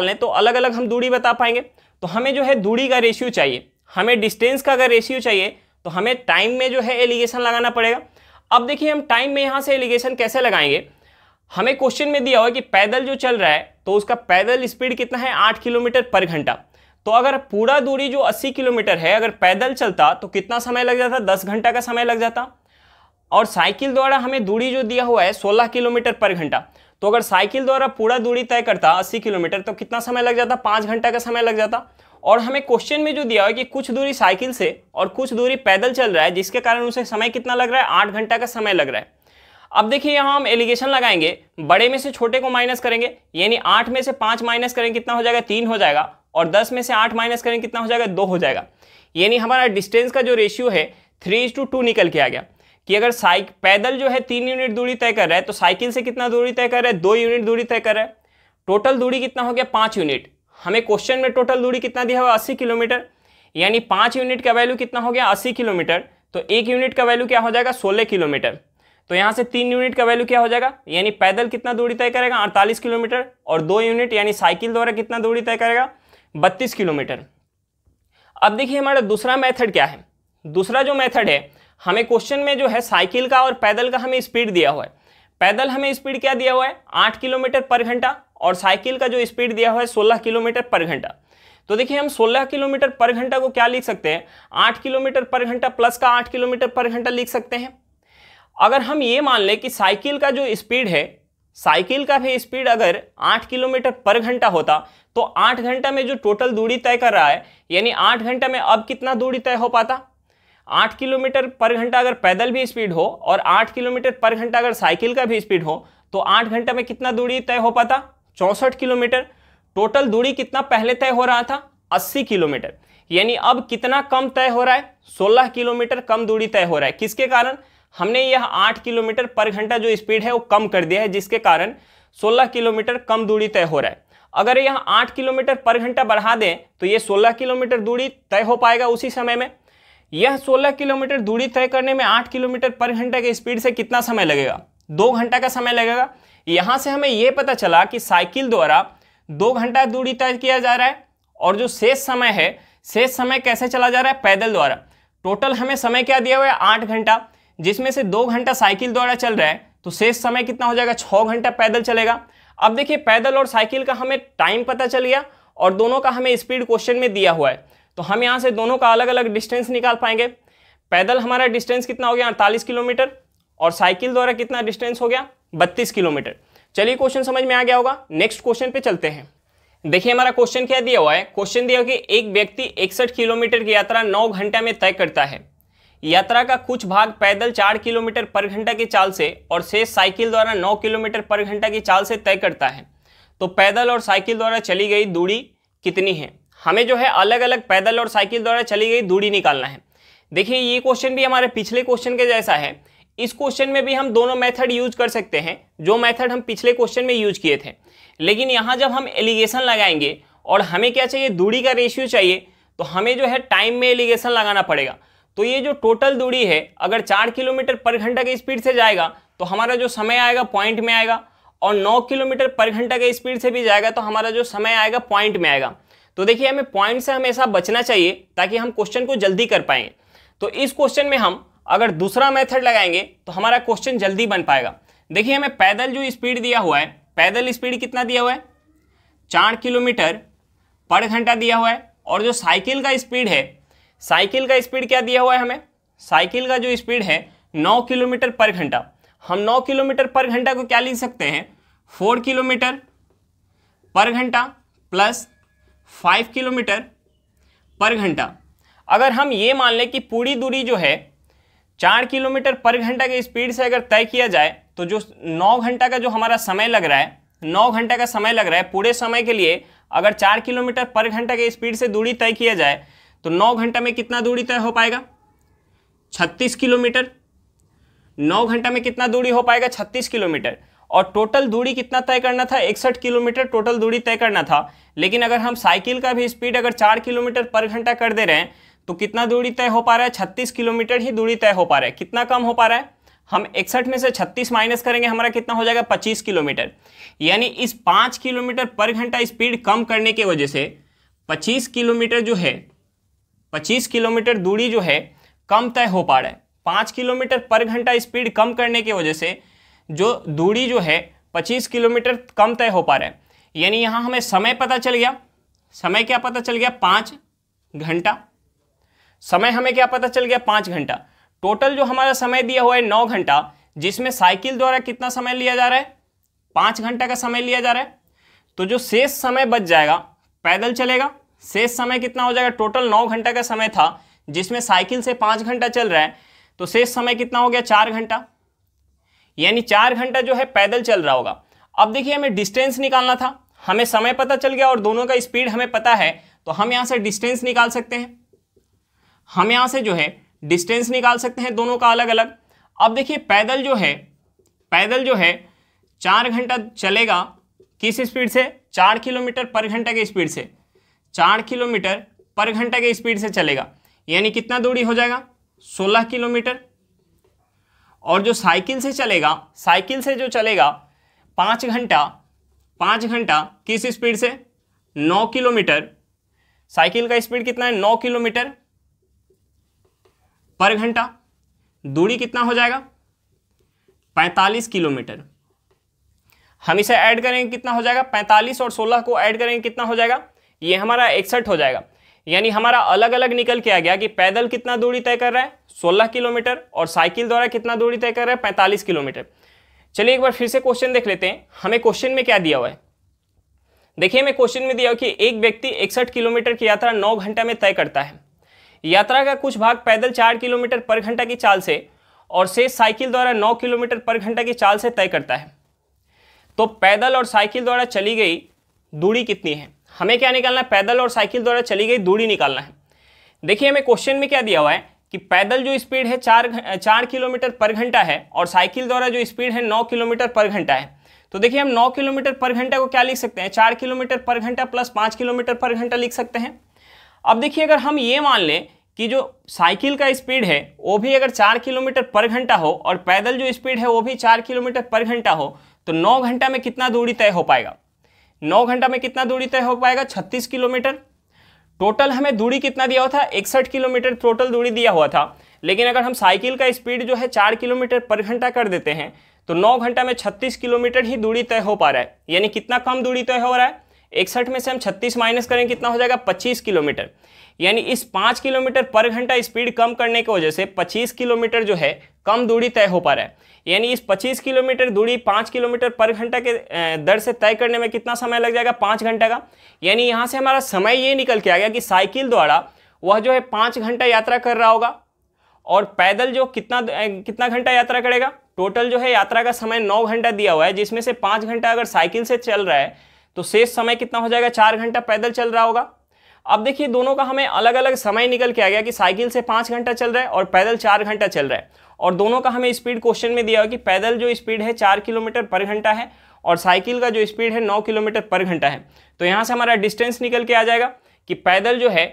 लें, तो अलग अलग हम दूरी बता पाएंगे। तो हमें जो है दूरी का रेशियो चाहिए, हमें डिस्टेंस का अगर रेशियो चाहिए तो हमें टाइम में जो है एलिगेशन लगाना पड़ेगा। अब देखिए हम टाइम में यहाँ से एलिगेशन कैसे लगाएंगे। हमें क्वेश्चन में दिया हुआ है कि पैदल जो चल रहा है तो उसका पैदल स्पीड कितना है 8 किलोमीटर पर घंटा। तो अगर पूरा दूरी जो 80 किलोमीटर है अगर पैदल चलता तो कितना समय लग जाता, 10 घंटा का समय लग जाता। और साइकिल द्वारा हमें दूरी जो दिया हुआ है 16 किलोमीटर पर घंटा, तो अगर साइकिल द्वारा पूरा दूरी तय करता 80 किलोमीटर तो कितना समय लग जाता, 5 घंटा का समय लग जाता। और हमें क्वेश्चन में जो दिया हुआ है कि कुछ दूरी साइकिल से और कुछ दूरी पैदल चल रहा है जिसके कारण उसे समय कितना लग रहा है, 8 घंटा का समय लग रहा है। अब देखिए यहाँ हम एलिगेशन लगाएंगे, बड़े में से छोटे को माइनस करेंगे, यानी 8 में से 5 माइनस करेंगे कितना हो जाएगा, 3 हो जाएगा। और 10 में से 8 माइनस करेंगे कितना हो जाएगा, 2 हो जाएगा। यानी हमारा डिस्टेंस का जो रेशियो है 3:2 निकल के आ गया कि अगर पैदल जो है 3 यूनिट दूरी तय कर रहा है तो साइकिल से कितना दूरी तय कर रहा है, 2 यूनिट दूरी तय कर रहा है। टोटल दूरी कितना हो गया, 5 यूनिट। हमें क्वेश्चन में टोटल दूरी कितना दिया हुआ, 80 किलोमीटर, यानी 5 यूनिट का वैल्यू कितना हो गया, 80 किलोमीटर। तो 1 यूनिट का वैल्यू क्या हो जाएगा, 16 किलोमीटर। तो यहाँ से 3 यूनिट का वैल्यू क्या हो जाएगा, यानी पैदल कितना दूरी तय करेगा, 48 किलोमीटर। और 2 यूनिट यानी साइकिल द्वारा कितना दूरी तय करेगा, 32 किलोमीटर। अब देखिए हमारा दूसरा मेथड क्या है। दूसरा जो मेथड है, हमें क्वेश्चन में जो है साइकिल का और पैदल का हमें स्पीड दिया हुआ है। पैदल हमें स्पीड क्या दिया हुआ है, 8 किलोमीटर पर घंटा, और साइकिल का जो स्पीड दिया हुआ है 16 किलोमीटर पर घंटा। तो देखिए हम 16 किलोमीटर पर घंटा को क्या लिख सकते हैं, 8 किलोमीटर पर घंटा प्लस का 8 किलोमीटर पर घंटा लिख सकते हैं। अगर हम ये मान लें कि साइकिल का जो स्पीड है, साइकिल का भी स्पीड अगर 8 किलोमीटर पर घंटा होता तो 8 घंटा में जो टोटल दूरी तय कर रहा है, यानी 8 घंटा में अब कितना दूरी तय हो पाता, 8 किलोमीटर पर घंटा अगर पैदल भी स्पीड हो और 8 किलोमीटर पर घंटा अगर साइकिल का भी स्पीड हो तो 8 घंटा में कितना दूरी तय हो पाता, 64 किलोमीटर। टोटल दूरी कितना पहले तय हो रहा था, 80 किलोमीटर। यानी अब कितना कम तय हो रहा है, 16 किलोमीटर कम दूरी तय हो रहा है। किसके कारण, हमने यह 8 किलोमीटर पर घंटा जो स्पीड है वो कम कर दिया है, जिसके कारण 16 किलोमीटर कम दूरी तय हो रहा है। अगर यह 8 किलोमीटर पर घंटा बढ़ा दें तो ये 16 किलोमीटर दूरी तय हो पाएगा उसी समय में। यह 16 किलोमीटर दूरी तय करने में 8 किलोमीटर पर घंटा के स्पीड से कितना समय लगेगा, 2 घंटा का समय लगेगा। यहाँ से हमें यह पता चला कि साइकिल द्वारा 2 घंटा दूरी तय किया जा रहा है, और जो शेष समय है, शेष समय कैसे चला जा रहा है, पैदल द्वारा। टोटल हमें समय क्या दिया हुआ है, 8 घंटा, जिसमें से 2 घंटा साइकिल द्वारा चल रहा है, तो शेष समय कितना हो जाएगा, 6 घंटा पैदल चलेगा। अब देखिए पैदल और साइकिल का हमें टाइम पता चल गया और दोनों का हमें स्पीड क्वेश्चन में दिया हुआ है, तो हम यहाँ से दोनों का अलग अलग डिस्टेंस निकाल पाएंगे। पैदल हमारा डिस्टेंस कितना हो गया, 48 किलोमीटर, और साइकिल द्वारा कितना डिस्टेंस हो गया, 32 किलोमीटर। चलिए क्वेश्चन समझ में आ गया होगा। नेक्स्ट क्वेश्चन पे चलते हैं। देखिए हमारा क्वेश्चन क्या दिया हुआ है। क्वेश्चन दिया हुआ कि एक व्यक्ति 61 किलोमीटर की यात्रा 9 घंटा में तय करता है। यात्रा का कुछ भाग पैदल 4 किलोमीटर पर घंटा की चाल से और शेष साइकिल द्वारा 9 किलोमीटर पर घंटा की चाल से तय करता है। तो पैदल और साइकिल द्वारा चली गई दूरी कितनी है। हमें जो है अलग अलग पैदल और साइकिल द्वारा चली गई दूरी निकालना है। देखिए ये क्वेश्चन भी हमारे पिछले क्वेश्चन के जैसा है। इस क्वेश्चन में भी हम दोनों मेथड यूज कर सकते हैं जो मेथड हम पिछले क्वेश्चन में यूज किए थे, लेकिन यहाँ जब हम एलिगेशन लगाएंगे और हमें क्या चाहिए, दूरी का रेशियो चाहिए, तो हमें जो है टाइम में एलिगेशन लगाना पड़ेगा। तो ये जो टोटल दूरी है अगर 4 किलोमीटर पर घंटा की स्पीड से जाएगा तो हमारा जो समय आएगा पॉइंट में आएगा, और 9 किलोमीटर पर घंटा के स्पीड से भी जाएगा तो हमारा जो समय आएगा पॉइंट में आएगा। तो देखिए हमें पॉइंट से हमेशा बचना चाहिए ताकि हम क्वेश्चन को जल्दी कर पाएंगे। तो इस क्वेश्चन में हम अगर दूसरा मेथड लगाएंगे तो हमारा क्वेश्चन जल्दी बन पाएगा। देखिए हमें पैदल जो स्पीड दिया हुआ है, पैदल स्पीड कितना दिया हुआ है, 4 किलोमीटर पर घंटा दिया हुआ है, और जो साइकिल का स्पीड है, साइकिल का स्पीड क्या दिया हुआ है हमें, साइकिल का जो स्पीड है 9 किलोमीटर पर घंटा। हम 9 किलोमीटर पर घंटा को क्या लिख सकते हैं, 4 किलोमीटर पर घंटा प्लस 5 किलोमीटर पर घंटा। अगर हम ये मान लें कि पूरी दूरी जो है 4 किलोमीटर पर घंटा के स्पीड से अगर तय किया जाए, तो जो 9 घंटा का जो हमारा समय लग रहा है, 9 घंटा का समय लग रहा है, पूरे समय के लिए अगर 4 किलोमीटर पर घंटा के स्पीड से दूरी तय किया जाए तो 9 घंटा में कितना दूरी तय हो पाएगा, 36 किलोमीटर। 9 घंटा में कितना दूरी हो पाएगा, 36 किलोमीटर। और टोटल दूरी कितना तय करना था, 61 किलोमीटर टोटल दूरी तय करना था। लेकिन अगर हम साइकिल का भी स्पीड अगर 4 किलोमीटर पर घंटा कर दे रहे हैं तो कितना दूरी तय हो पा रहा है, 36 किलोमीटर ही दूरी तय हो पा रहा है। कितना कम हो पा रहा है, हम 61 में से 36 माइनस करेंगे, हमारा कितना हो जाएगा, 25 किलोमीटर। यानी इस 5 किलोमीटर पर घंटा स्पीड कम करने की वजह से 25 किलोमीटर जो है, 25 किलोमीटर दूरी जो है कम तय हो पा रहा है। 5 किलोमीटर पर घंटा स्पीड कम करने की वजह से जो दूरी जो है 25 किलोमीटर कम तय हो पा रहा है। यानी यहाँ हमें समय पता चल गया, समय क्या पता चल गया, 5 घंटा। समय हमें क्या पता चल गया, 5 घंटा। टोटल जो हमारा समय दिया हुआ है 9 घंटा, जिसमें साइकिल द्वारा कितना समय लिया जा रहा है, 5 घंटा का समय लिया जा रहा है। तो जो शेष समय बच जाएगा पैदल चलेगा, शेष समय कितना हो जाएगा, टोटल 9 घंटा का समय था जिसमें साइकिल से 5 घंटा चल रहा है, तो शेष समय कितना हो गया, 4 घंटा। यानी 4 घंटा जो है पैदल चल रहा होगा। अब देखिए हमें डिस्टेंस निकालना था, हमें समय पता चल गया और दोनों का स्पीड हमें पता है, तो हम यहाँ से डिस्टेंस निकाल सकते हैं। हम यहाँ से जो है डिस्टेंस निकाल सकते हैं दोनों का अलग अलग। अब देखिए पैदल जो है 4 घंटा चलेगा, किस स्पीड से, 4 किलोमीटर पर घंटा के स्पीड से, 4 किलोमीटर पर घंटा के स्पीड से चलेगा। यानी कितना दूरी हो जाएगा, 16 किलोमीटर। और जो साइकिल से चलेगा, साइकिल से जो चलेगा 5 घंटा किस स्पीड से, 9 किलोमीटर। साइकिल का स्पीड कितना है, 9 किलोमीटर पर घंटा। दूरी कितना हो जाएगा, 45 किलोमीटर। हम इसे ऐड करेंगे कितना हो जाएगा, 45 और 16 को ऐड करेंगे कितना हो जाएगा, ये हमारा 61 हो जाएगा। यानी हमारा अलग अलग निकल के आ गया कि पैदल कितना दूरी तय कर रहा है, 16 किलोमीटर, और साइकिल द्वारा कितना दूरी तय कर रहा है, 45 किलोमीटर। चलिए एक बार फिर से क्वेश्चन देख लेते हैं, हमें क्वेश्चन में क्या दिया हुआ है। देखिए हमें क्वेश्चन में दिया हुआ कि एक व्यक्ति 61 किलोमीटर की यात्रा 9 घंटा में तय करता है। यात्रा का कुछ भाग पैदल 4 किलोमीटर पर घंटा की चाल से और शेष साइकिल द्वारा 9 किलोमीटर पर घंटा की चाल से तय करता है। तो पैदल और साइकिल द्वारा चली गई दूरी कितनी है, हमें क्या निकालना है, पैदल और साइकिल द्वारा चली गई दूरी निकालना है। देखिए हमें क्वेश्चन में क्या दिया हुआ है कि पैदल जो स्पीड है 4 किलोमीटर पर घंटा है और साइकिल द्वारा जो स्पीड है 9 किलोमीटर पर घंटा है। तो देखिए हम 9 किलोमीटर पर घंटा को क्या लिख सकते हैं, 4 किलोमीटर पर घंटा प्लस 5 किलोमीटर पर घंटा लिख सकते हैं। अब देखिए अगर हम ये मान लें कि जो साइकिल का स्पीड है वो भी अगर 4 किलोमीटर पर घंटा हो और पैदल जो स्पीड है वो भी 4 किलोमीटर पर घंटा हो, तो 9 घंटा में कितना दूरी तय हो पाएगा, 9 घंटा में कितना दूरी तय हो पाएगा, 36 किलोमीटर। टोटल हमें दूरी कितना दिया हुआ था, 61 किलोमीटर टोटल दूरी दिया हुआ था। लेकिन अगर हम साइकिल का स्पीड जो है 4 किलोमीटर पर घंटा कर देते हैं तो 9 घंटा में 36 किलोमीटर ही दूरी तय हो पा रहा है। यानी कितना कम दूरी तय हो रहा है, 61 में से हम 36 माइनस करें कितना हो जाएगा, 25 किलोमीटर। यानी इस 5 किलोमीटर पर घंटा स्पीड कम करने की वजह से 25 किलोमीटर जो है कम दूरी तय हो पा रहा है। यानी इस 25 किलोमीटर दूरी 5 किलोमीटर पर घंटा के दर से तय करने में कितना समय लग जाएगा, 5 घंटा का। यानी यहाँ से हमारा समय ये निकल के आ गया कि साइकिल द्वारा वह जो है 5 घंटा यात्रा कर रहा होगा और पैदल जो कितना घंटा यात्रा करेगा, टोटल जो है यात्रा का समय 9 घंटा दिया हुआ है, जिसमें से 5 घंटा अगर साइकिल से चल रहा है तो शेष समय कितना हो जाएगा, 4 घंटा पैदल चल रहा होगा। अब देखिए दोनों का हमें अलग अलग समय निकल के आ गया कि साइकिल से 5 घंटा चल रहा है और पैदल 4 घंटा चल रहा है, और दोनों का हमें स्पीड क्वेश्चन में दिया हुआ कि पैदल जो स्पीड है 4 किलोमीटर पर घंटा है और साइकिल का जो स्पीड है 9 किलोमीटर पर घंटा है। तो यहाँ से हमारा डिस्टेंस निकल के आ जाएगा कि पैदल जो है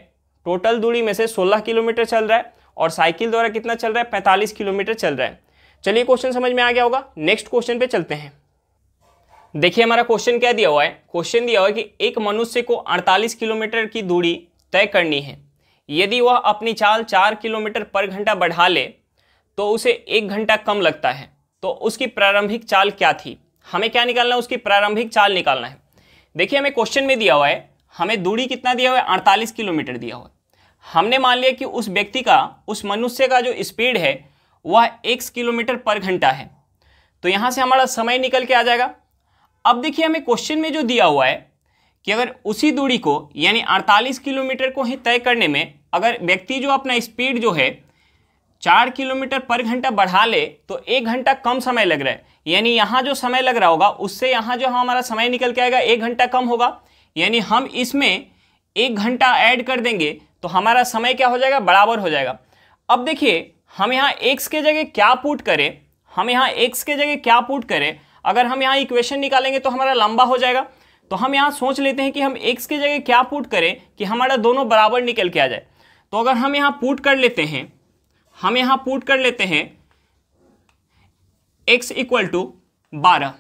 टोटल दूरी में से 16 किलोमीटर चल रहा है और साइकिल द्वारा कितना चल रहा है, 45 किलोमीटर चल रहा है। चलिए क्वेश्चन समझ में आ गया होगा, नेक्स्ट क्वेश्चन पे चलते हैं। देखिए हमारा क्वेश्चन क्या दिया हुआ है, क्वेश्चन दिया हुआ है कि एक मनुष्य को 48 किलोमीटर की दूरी तय करनी है। यदि वह अपनी चाल 4 किलोमीटर पर घंटा बढ़ा ले तो उसे 1 घंटा कम लगता है, तो उसकी प्रारंभिक चाल क्या थी। हमें क्या निकालना है, उसकी प्रारंभिक चाल निकालना है। देखिए हमें क्वेश्चन में दिया हुआ है हमें दूरी कितना दिया हुआ है, 48 किलोमीटर दिया हुआ है। हमने मान लिया कि उस व्यक्ति का, उस मनुष्य का जो स्पीड है वह x किलोमीटर पर घंटा है, तो यहाँ से हमारा समय निकल के आ जाएगा। अब देखिए हमें क्वेश्चन में जो दिया हुआ है कि अगर उसी दूरी को यानी 48 किलोमीटर को ही तय करने में अगर व्यक्ति जो अपना स्पीड जो है 4 किलोमीटर पर घंटा बढ़ा ले तो 1 घंटा कम समय लग रहा है, यानी यहाँ जो समय लग रहा होगा उससे यहाँ जो हमारा समय निकल के आएगा 1 घंटा कम होगा, यानी हम इसमें 1 घंटा ऐड कर देंगे तो हमारा समय क्या हो जाएगा, बराबर हो जाएगा। अब देखिए हम यहाँ x के जगह क्या पुट करें, हम यहाँ x के जगह क्या पुट करें, अगर हम यहाँ इक्वेशन निकालेंगे तो हमारा लंबा हो जाएगा। तो हम यहाँ सोच लेते हैं कि हम x के जगह क्या पुट करें कि हमारा दोनों बराबर निकल के आ जाए। तो अगर हम यहाँ पुट कर लेते हैं, हम यहाँ पुट कर लेते हैं x इक्वल टू 12।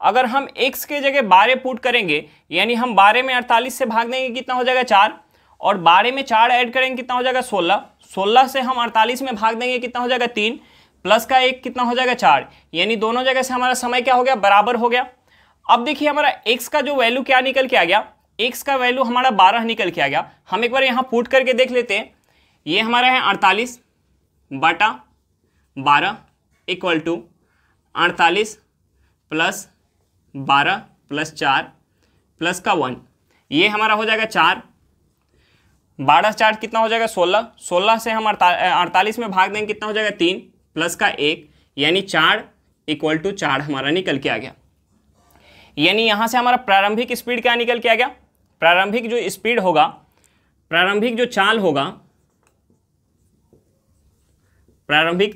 अगर हम x के जगह 12 पुट करेंगे यानी हम 12 में 48 से भाग देंगे कितना हो जाएगा 4, और 12 में 4 ऐड करेंगे कितना हो जाएगा 16, 16 से हम 48 में भाग देंगे कितना हो जाएगा 3, प्लस का 1 कितना हो जाएगा 4, यानी दोनों जगह से हमारा समय क्या हो गया, बराबर हो गया। अब देखिए हमारा x का जो वैल्यू क्या निकल के आ गया, x का वैल्यू हमारा 12 निकल के आ गया। हम एक बार यहाँ पुट करके देख लेते हैं। ये हमारा है 48 बटा 12 equal to 48 plus 12 plus 4 plus का 1, ये हमारा हो जाएगा 4, 12 4 कितना हो जाएगा 16, 16 से हम 48 में भाग देंगे कितना हो जाएगा 3 प्लस का 1, यानी 4 इक्वल टू 4 हमारा निकल के आ गया। यानी यहाँ से हमारा प्रारंभिक स्पीड क्या निकल के आ गया, प्रारंभिक जो स्पीड होगा, प्रारंभिक जो चाल होगा, प्रारंभिक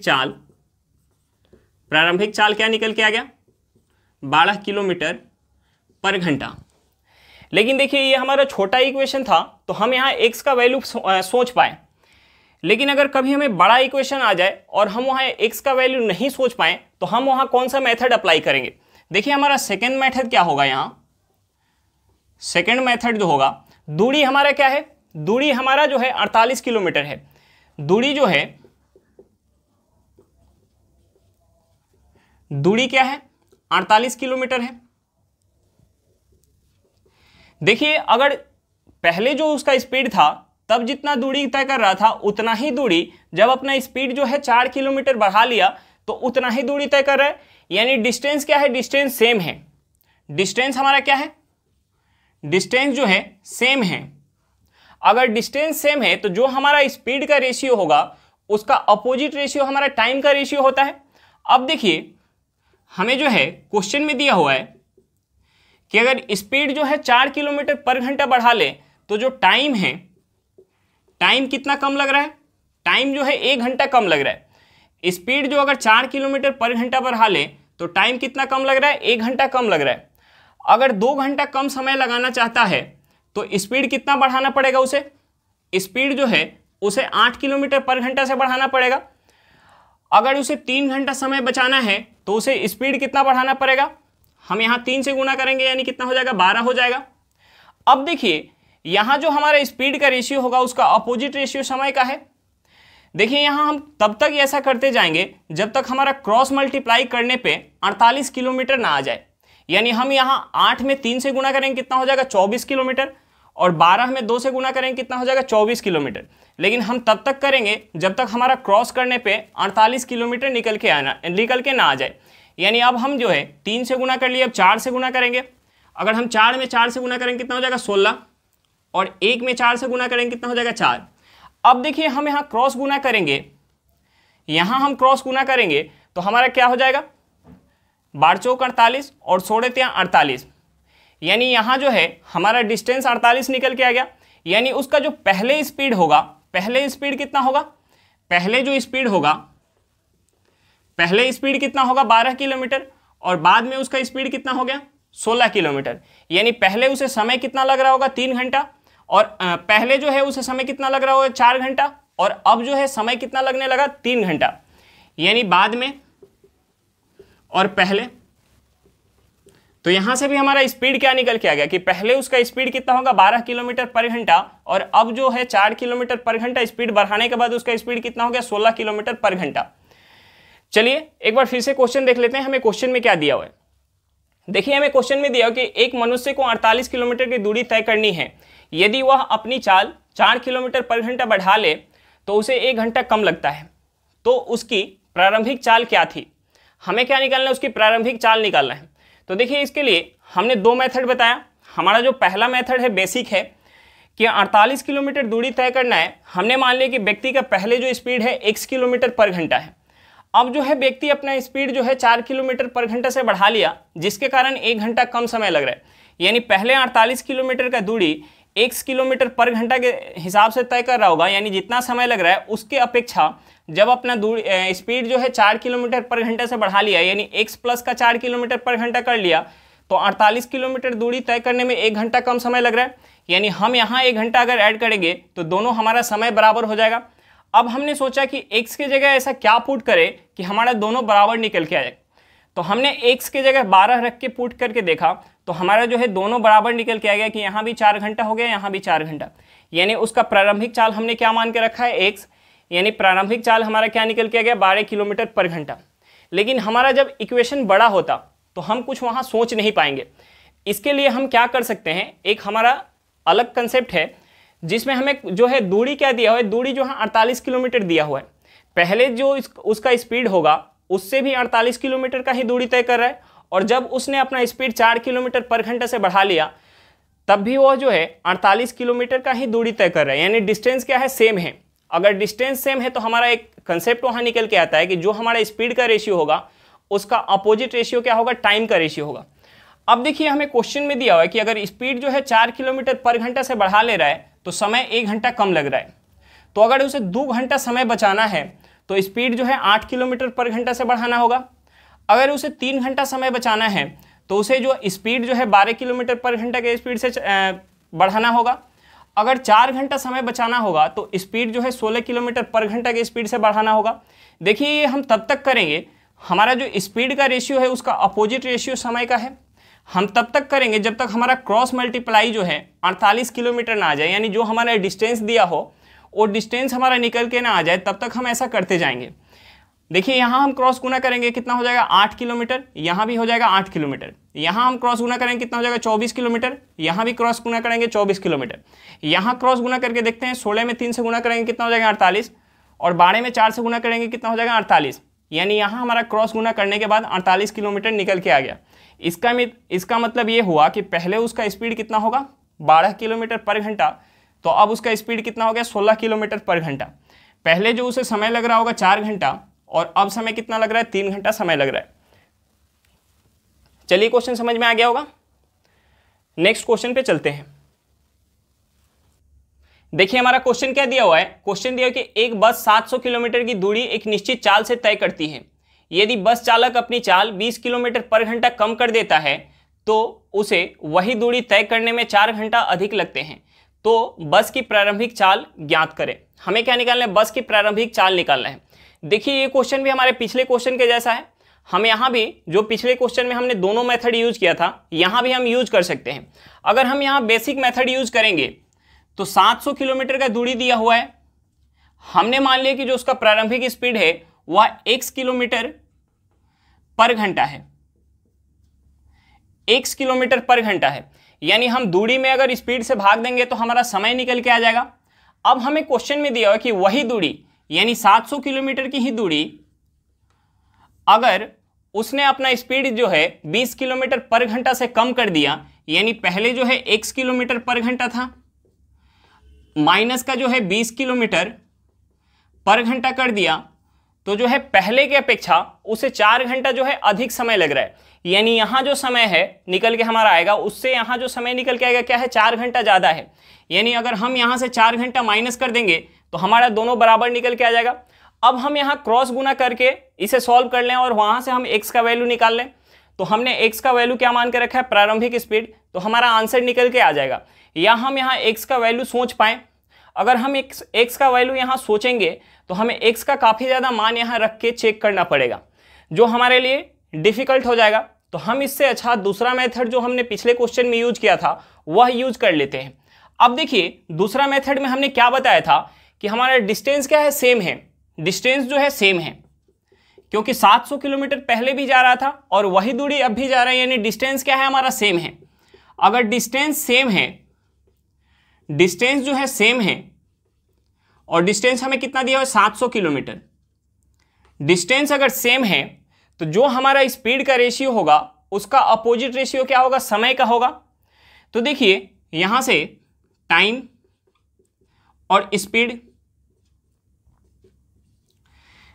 चाल क्या निकल के आ गया, 12 किलोमीटर पर घंटा। लेकिन देखिए ये हमारा छोटा इक्वेशन था तो हम यहाँ x का वैल्यू सोच पाए, लेकिन अगर कभी हमें बड़ा इक्वेशन आ जाए और हम वहाँ x का वैल्यू नहीं सोच पाए तो हम वहाँ कौन सा मेथड अप्लाई करेंगे। देखिए हमारा सेकेंड मेथड क्या होगा, यहाँ सेकेंड मेथड जो होगा, दूरी हमारा क्या है, दूरी हमारा जो है 48 किलोमीटर है, दूरी जो है, दूरी क्या है 48 किलोमीटर है। देखिए अगर पहले जो उसका स्पीड था तब जितना दूरी तय कर रहा था उतना ही दूरी जब अपना स्पीड जो है 4 किलोमीटर बढ़ा लिया तो उतना ही दूरी तय कर रहा है, यानी डिस्टेंस क्या है, डिस्टेंस सेम है। डिस्टेंस हमारा क्या है, डिस्टेंस जो है सेम है। अगर डिस्टेंस सेम है तो जो हमारा स्पीड का रेशियो होगा उसका अपोजिट रेशियो हमारा टाइम का रेशियो होता है। अब देखिए हमें जो है क्वेश्चन में दिया हुआ है कि अगर स्पीड जो है 4 किलोमीटर पर घंटा बढ़ा ले तो जो टाइम है, टाइम कितना कम लग रहा है, टाइम जो है 1 घंटा कम लग रहा है। स्पीड जो अगर 4 किलोमीटर पर घंटा बढ़ा ले तो टाइम कितना कम लग रहा है, 1 घंटा कम लग रहा है। अगर 2 घंटा कम समय लगाना चाहता है तो स्पीड कितना बढ़ाना पड़ेगा उसे, स्पीड जो है उसे 8 किलोमीटर पर घंटा से बढ़ाना पड़ेगा। अगर उसे 3 घंटा समय बचाना है तो उसे स्पीड कितना बढ़ाना पड़ेगा, हम यहाँ 3 से गुना करेंगे यानी कितना हो जाएगा, 12 हो जाएगा। अब देखिए यहाँ जो हमारा स्पीड का रेशियो होगा उसका अपोजिट रेशियो समय का है। देखिए यहाँ हम तब तक ऐसा करते जाएंगे जब तक हमारा क्रॉस मल्टीप्लाई करने पे 48 किलोमीटर ना आ जाए, यानी हम यहाँ 8 में 3 से गुना करेंगे कितना हो जाएगा 24 किलोमीटर, और 12 में 2 से गुना करेंगे कितना हो जाएगा 24 किलोमीटर। लेकिन हम तब तक करेंगे जब तक हमारा क्रॉस करने पे 48 किलोमीटर निकल के ना आ जाए। यानी अब हम जो है 3 से गुना कर लिए, अब 4 से गुना करेंगे। अगर हम 4 में 4 से गुना करेंगे कितना हो जाएगा 16, और 1 में 4 से गुना करेंगे कितना हो जाएगा 4। अब देखिए हम यहाँ क्रॉस गुना करेंगे, यहाँ हम क्रॉस गुना करेंगे तो हमारा क्या हो जाएगा, 12 चौक 48 और 16 3 48, यानी यहाँ जो है हमारा डिस्टेंस 48 निकल के आ गया। यानी उसका जो पहले स्पीड होगा, पहले स्पीड कितना होगा, पहले जो स्पीड होगा, पहले स्पीड कितना होगा 12 किलोमीटर, और बाद में उसका स्पीड कितना हो गया 16 किलोमीटर। यानी पहले उसे समय कितना लग रहा होगा 3 घंटा, और पहले जो है उसे समय कितना लग रहा होगा 4 घंटा, और अब जो है समय कितना लगने लगा 3 घंटा। यानी बाद में और पहले, तो यहां से भी हमारा स्पीड क्या निकल के आ गया कि पहले उसका स्पीड कितना होगा 12 किलोमीटर पर घंटा, और अब जो है 4 किलोमीटर पर घंटा स्पीड बढ़ाने के बाद उसका स्पीड कितना हो गया 16 किलोमीटर पर घंटा। चलिए एक बार फिर से क्वेश्चन देख लेते हैं, हमें क्वेश्चन में क्या दिया हुआ है। देखिए हमें क्वेश्चन में दिया कि एक मनुष्य को 48 किलोमीटर की दूरी तय करनी है। यदि वह अपनी चाल 4 किलोमीटर पर घंटा बढ़ा ले तो उसे 1 घंटा कम लगता है। तो उसकी प्रारंभिक चाल क्या थी? हमें क्या निकालना है? उसकी प्रारंभिक चाल निकालना है। तो देखिए इसके लिए हमने 2 मेथड बताया। हमारा जो पहला मेथड है बेसिक है कि 48 किलोमीटर दूरी तय करना है। हमने मान लिया कि व्यक्ति का पहले जो स्पीड है x किलोमीटर पर घंटा है। अब जो है व्यक्ति अपना स्पीड जो है 4 किलोमीटर पर घंटा से बढ़ा लिया, जिसके कारण 1 घंटा कम समय लग रहा है। यानी पहले 48 किलोमीटर का दूरी x किलोमीटर पर घंटा के हिसाब से तय कर रहा होगा, यानी जितना समय लग रहा है उसके अपेक्षा जब अपना दूरी स्पीड जो है 4 किलोमीटर पर घंटा से बढ़ा लिया, यानी x प्लस का 4 किलोमीटर पर घंटा कर लिया, तो 48 किलोमीटर दूरी तय करने में 1 घंटा कम समय लग रहा है। यानी हम यहाँ 1 घंटा अगर ऐड करेंगे तो दोनों हमारा समय बराबर हो जाएगा। अब हमने सोचा कि x की जगह ऐसा क्या पुट करें कि हमारा दोनों बराबर निकल के आ जाए। तो हमने x की जगह 12 रख के पुट करके देखा तो हमारा जो है दोनों बराबर निकल के आ गया कि यहाँ भी 4 घंटा हो गया, यहाँ भी 4 घंटा। यानी उसका प्रारंभिक चाल हमने क्या मान के रखा है? x। यानी प्रारंभिक चाल हमारा क्या निकल के आ गया? 12 किलोमीटर पर घंटा। लेकिन हमारा जब इक्वेशन बड़ा होता तो हम कुछ वहाँ सोच नहीं पाएंगे। इसके लिए हम क्या कर सकते हैं, एक हमारा अलग कंसेप्ट है जिसमें हमें जो है दूरी क्या दिया हुआ है, दूरी जो है 48 किलोमीटर दिया हुआ है। पहले जो उसका स्पीड होगा उससे भी 48 किलोमीटर का ही दूरी तय कर रहा है, और जब उसने अपना स्पीड 4 किलोमीटर पर घंटा से बढ़ा लिया तब भी वह जो है 48 किलोमीटर का ही दूरी तय कर रहा है। यानी डिस्टेंस क्या है? सेम है। अगर डिस्टेंस सेम है तो हमारा एक कंसेप्ट वहाँ निकल के आता है कि जो हमारा स्पीड का रेशियो होगा उसका अपोजिट रेशियो क्या होगा? टाइम का रेशियो होगा। अब देखिए हमें क्वेश्चन में दिया हुआ है कि अगर स्पीड जो है 4 किलोमीटर पर घंटा से बढ़ा ले रहा है तो समय 1 घंटा कम लग रहा है। तो अगर उसे 2 घंटा समय बचाना है तो स्पीड जो है 8 किलोमीटर पर घंटा से बढ़ाना होगा। अगर उसे 3 घंटा समय बचाना है तो उसे जो स्पीड जो है 12 किलोमीटर पर घंटा के स्पीड से बढ़ाना होगा। अगर 4 घंटा समय बचाना होगा तो स्पीड जो है 16 किलोमीटर पर घंटा के स्पीड से बढ़ाना होगा। देखिए ये हम तब तक करेंगे, हमारा जो स्पीड का रेशियो है उसका अपोजिट रेशियो समय का है। हम तब तक करेंगे जब तक हमारा क्रॉस मल्टीप्लाई जो है 48 किलोमीटर ना आ जाए, यानी जो हमारा डिस्टेंस दिया हो वो डिस्टेंस हमारा निकल के ना आ जाए, तब तक हम ऐसा करते जाएंगे। देखिए यहाँ हम क्रॉस गुना करेंगे, कितना हो जाएगा? 8 किलोमीटर। यहाँ भी हो जाएगा 8 किलोमीटर। यहाँ हम क्रॉस गुना करेंगे, कितना हो जाएगा? 24 किलोमीटर। यहाँ भी क्रॉस गुना करेंगे 24 किलोमीटर। यहाँ क्रॉस गुना करके देखते हैं, 16 में 3 से गुना करेंगे कितना हो जाएगा? 48। और 12 में 4 से गुना करेंगे कितना हो जाएगा? 48। यानी यहाँ हमारा क्रॉस गुना करने के बाद 48 किलोमीटर निकल के आ गया। इसका मतलब ये हुआ कि पहले उसका स्पीड कितना होगा? 12 किलोमीटर पर घंटा। तो अब उसका स्पीड कितना हो गया? 16 किलोमीटर पर घंटा। पहले जो उसे समय लग रहा होगा 4 घंटा, और अब समय कितना लग रहा है? 3 घंटा समय लग रहा है। चलिए क्वेश्चन समझ में आ गया होगा। नेक्स्ट क्वेश्चन पे चलते हैं। देखिए हमारा क्वेश्चन क्या दिया हुआ है। क्वेश्चन दिया है कि एक बस 700 किलोमीटर की दूरी एक निश्चित चाल से तय करती है। यदि बस चालक अपनी चाल 20 किलोमीटर पर घंटा कम कर देता है तो उसे वही दूरी तय करने में 4 घंटा अधिक लगते हैं। तो बस की प्रारंभिक चाल ज्ञात करें। हमें क्या निकालना है? बस की प्रारंभिक चाल निकालना है। देखिए ये क्वेश्चन भी हमारे पिछले क्वेश्चन के जैसा है। हम यहाँ भी जो पिछले क्वेश्चन में हमने दोनों मेथड यूज किया था, यहाँ भी हम यूज कर सकते हैं। अगर हम यहाँ बेसिक मेथड यूज करेंगे तो 700 किलोमीटर का दूरी दिया हुआ है। हमने मान लिया कि जो उसका प्रारंभिक स्पीड है वह x किलोमीटर पर घंटा है। x किलोमीटर पर घंटा है, यानी हम दूरी में अगर स्पीड से भाग देंगे तो हमारा समय निकल के आ जाएगा। अब हमें क्वेश्चन में दिया हुआ कि वही दूरी यानी 700 किलोमीटर की ही दूरी अगर उसने अपना स्पीड जो है 20 किलोमीटर पर घंटा से कम कर दिया, यानी पहले जो है x किलोमीटर पर घंटा था, माइनस का जो है 20 किलोमीटर पर घंटा कर दिया, तो जो है पहले की अपेक्षा उसे 4 घंटा जो है अधिक समय लग रहा है। यानी यहाँ जो समय है निकल के हमारा आएगा, उससे यहाँ जो समय निकल के आएगा क्या है? 4 घंटा ज़्यादा है। यानी अगर हम यहाँ से 4 घंटा माइनस कर देंगे तो हमारा दोनों बराबर निकल के आ जाएगा। अब हम यहाँ क्रॉस गुना करके इसे सॉल्व कर लें और वहाँ से हम x का वैल्यू निकाल लें। तो हमने x का वैल्यू क्या मान के रखा है? प्रारंभिक स्पीड। तो हमारा आंसर निकल के आ जाएगा। या हम यहाँ x का वैल्यू सोच पाएँ। अगर हम x का वैल्यू यहाँ सोचेंगे तो हमें x का काफ़ी ज़्यादा मान यहाँ रख के चेक करना पड़ेगा, जो हमारे लिए डिफ़िकल्ट हो जाएगा। तो हम इससे अच्छा दूसरा मेथड जो हमने पिछले क्वेश्चन में यूज किया था वह यूज कर लेते हैं। अब देखिए दूसरा मेथड में हमने क्या बताया था कि हमारा डिस्टेंस क्या है? सेम है। डिस्टेंस जो है सेम है, क्योंकि 700 किलोमीटर पहले भी जा रहा था और वही दूरी अब भी जा रहा है, यानी डिस्टेंस क्या है हमारा, सेम है। अगर डिस्टेंस सेम है, डिस्टेंस जो है सेम है, और डिस्टेंस हमें कितना दिया हुआ है 700 किलोमीटर, डिस्टेंस अगर सेम है तो जो हमारा स्पीड का रेशियो होगा उसका अपोजिट रेशियो क्या होगा, समय का होगा। तो देखिए यहां से टाइम और स्पीड,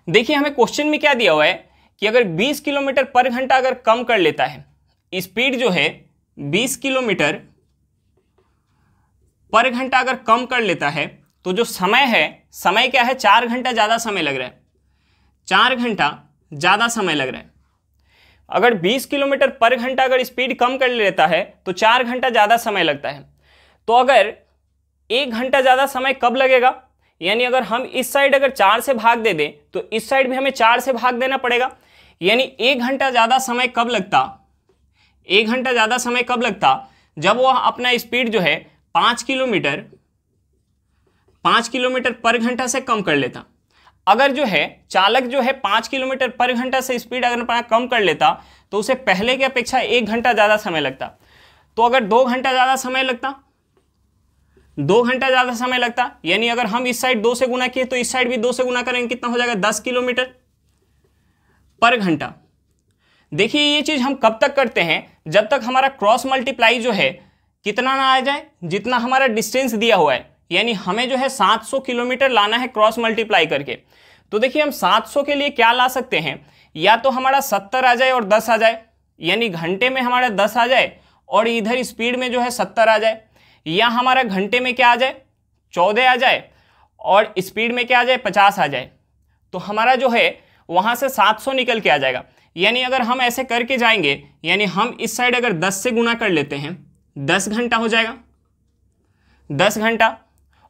देखिए हमें क्वेश्चन में क्या दिया हुआ है कि अगर 20 किलोमीटर पर घंटा अगर कम कर लेता है, स्पीड जो है 20 किलोमीटर पर घंटा अगर कम कर लेता है, तो जो समय है, समय क्या है, 4 घंटा ज़्यादा समय लग रहा है, 4 घंटा ज़्यादा समय लग रहा है। अगर 20 किलोमीटर पर घंटा अगर स्पीड कम कर लेता है तो 4 घंटा ज़्यादा समय लगता है। तो अगर 1 घंटा ज़्यादा समय कब लगेगा, यानी अगर हम इस साइड अगर 4 से भाग दे दें तो इस साइड भी हमें 4 से भाग देना पड़ेगा, यानी 1 घंटा ज़्यादा समय कब लगता, 1 घंटा ज़्यादा समय कब लगता, जब वह अपना स्पीड जो है 5 किलोमीटर पर घंटा से कम कर लेता। अगर जो है चालक जो है 5 किलोमीटर पर घंटा से स्पीड अगर अपना कम कर लेता तो उसे पहले की अपेक्षा 1 घंटा ज़्यादा समय लगता। तो अगर 2 घंटा ज़्यादा समय लगता, 2 घंटा ज़्यादा समय लगता, यानी अगर हम इस साइड 2 से गुना किए तो इस साइड भी 2 से गुना करेंगे, कितना हो जाएगा, 10 किलोमीटर पर घंटा। देखिए ये चीज़ हम कब तक करते हैं, जब तक हमारा क्रॉस मल्टीप्लाई जो है कितना ना आ जाए, जितना हमारा डिस्टेंस दिया हुआ है, यानी हमें जो है 700 किलोमीटर लाना है क्रॉस मल्टीप्लाई करके। तो देखिए हम 700 के लिए क्या ला सकते हैं, या तो हमारा 70 आ जाए और 10 आ जाए, यानी घंटे में हमारा 10 आ जाए और इधर स्पीड में जो है 70 आ जाए, या हमारा घंटे में क्या आ जाए, 14 आ जाए और स्पीड में क्या आ जाए, 50 आ जाए। तो हमारा जो है वहाँ से 700 निकल के आ जाएगा। यानी अगर हम ऐसे करके जाएंगे, यानी हम इस साइड अगर 10 से गुना कर लेते हैं, 10 घंटा हो जाएगा, 10 घंटा,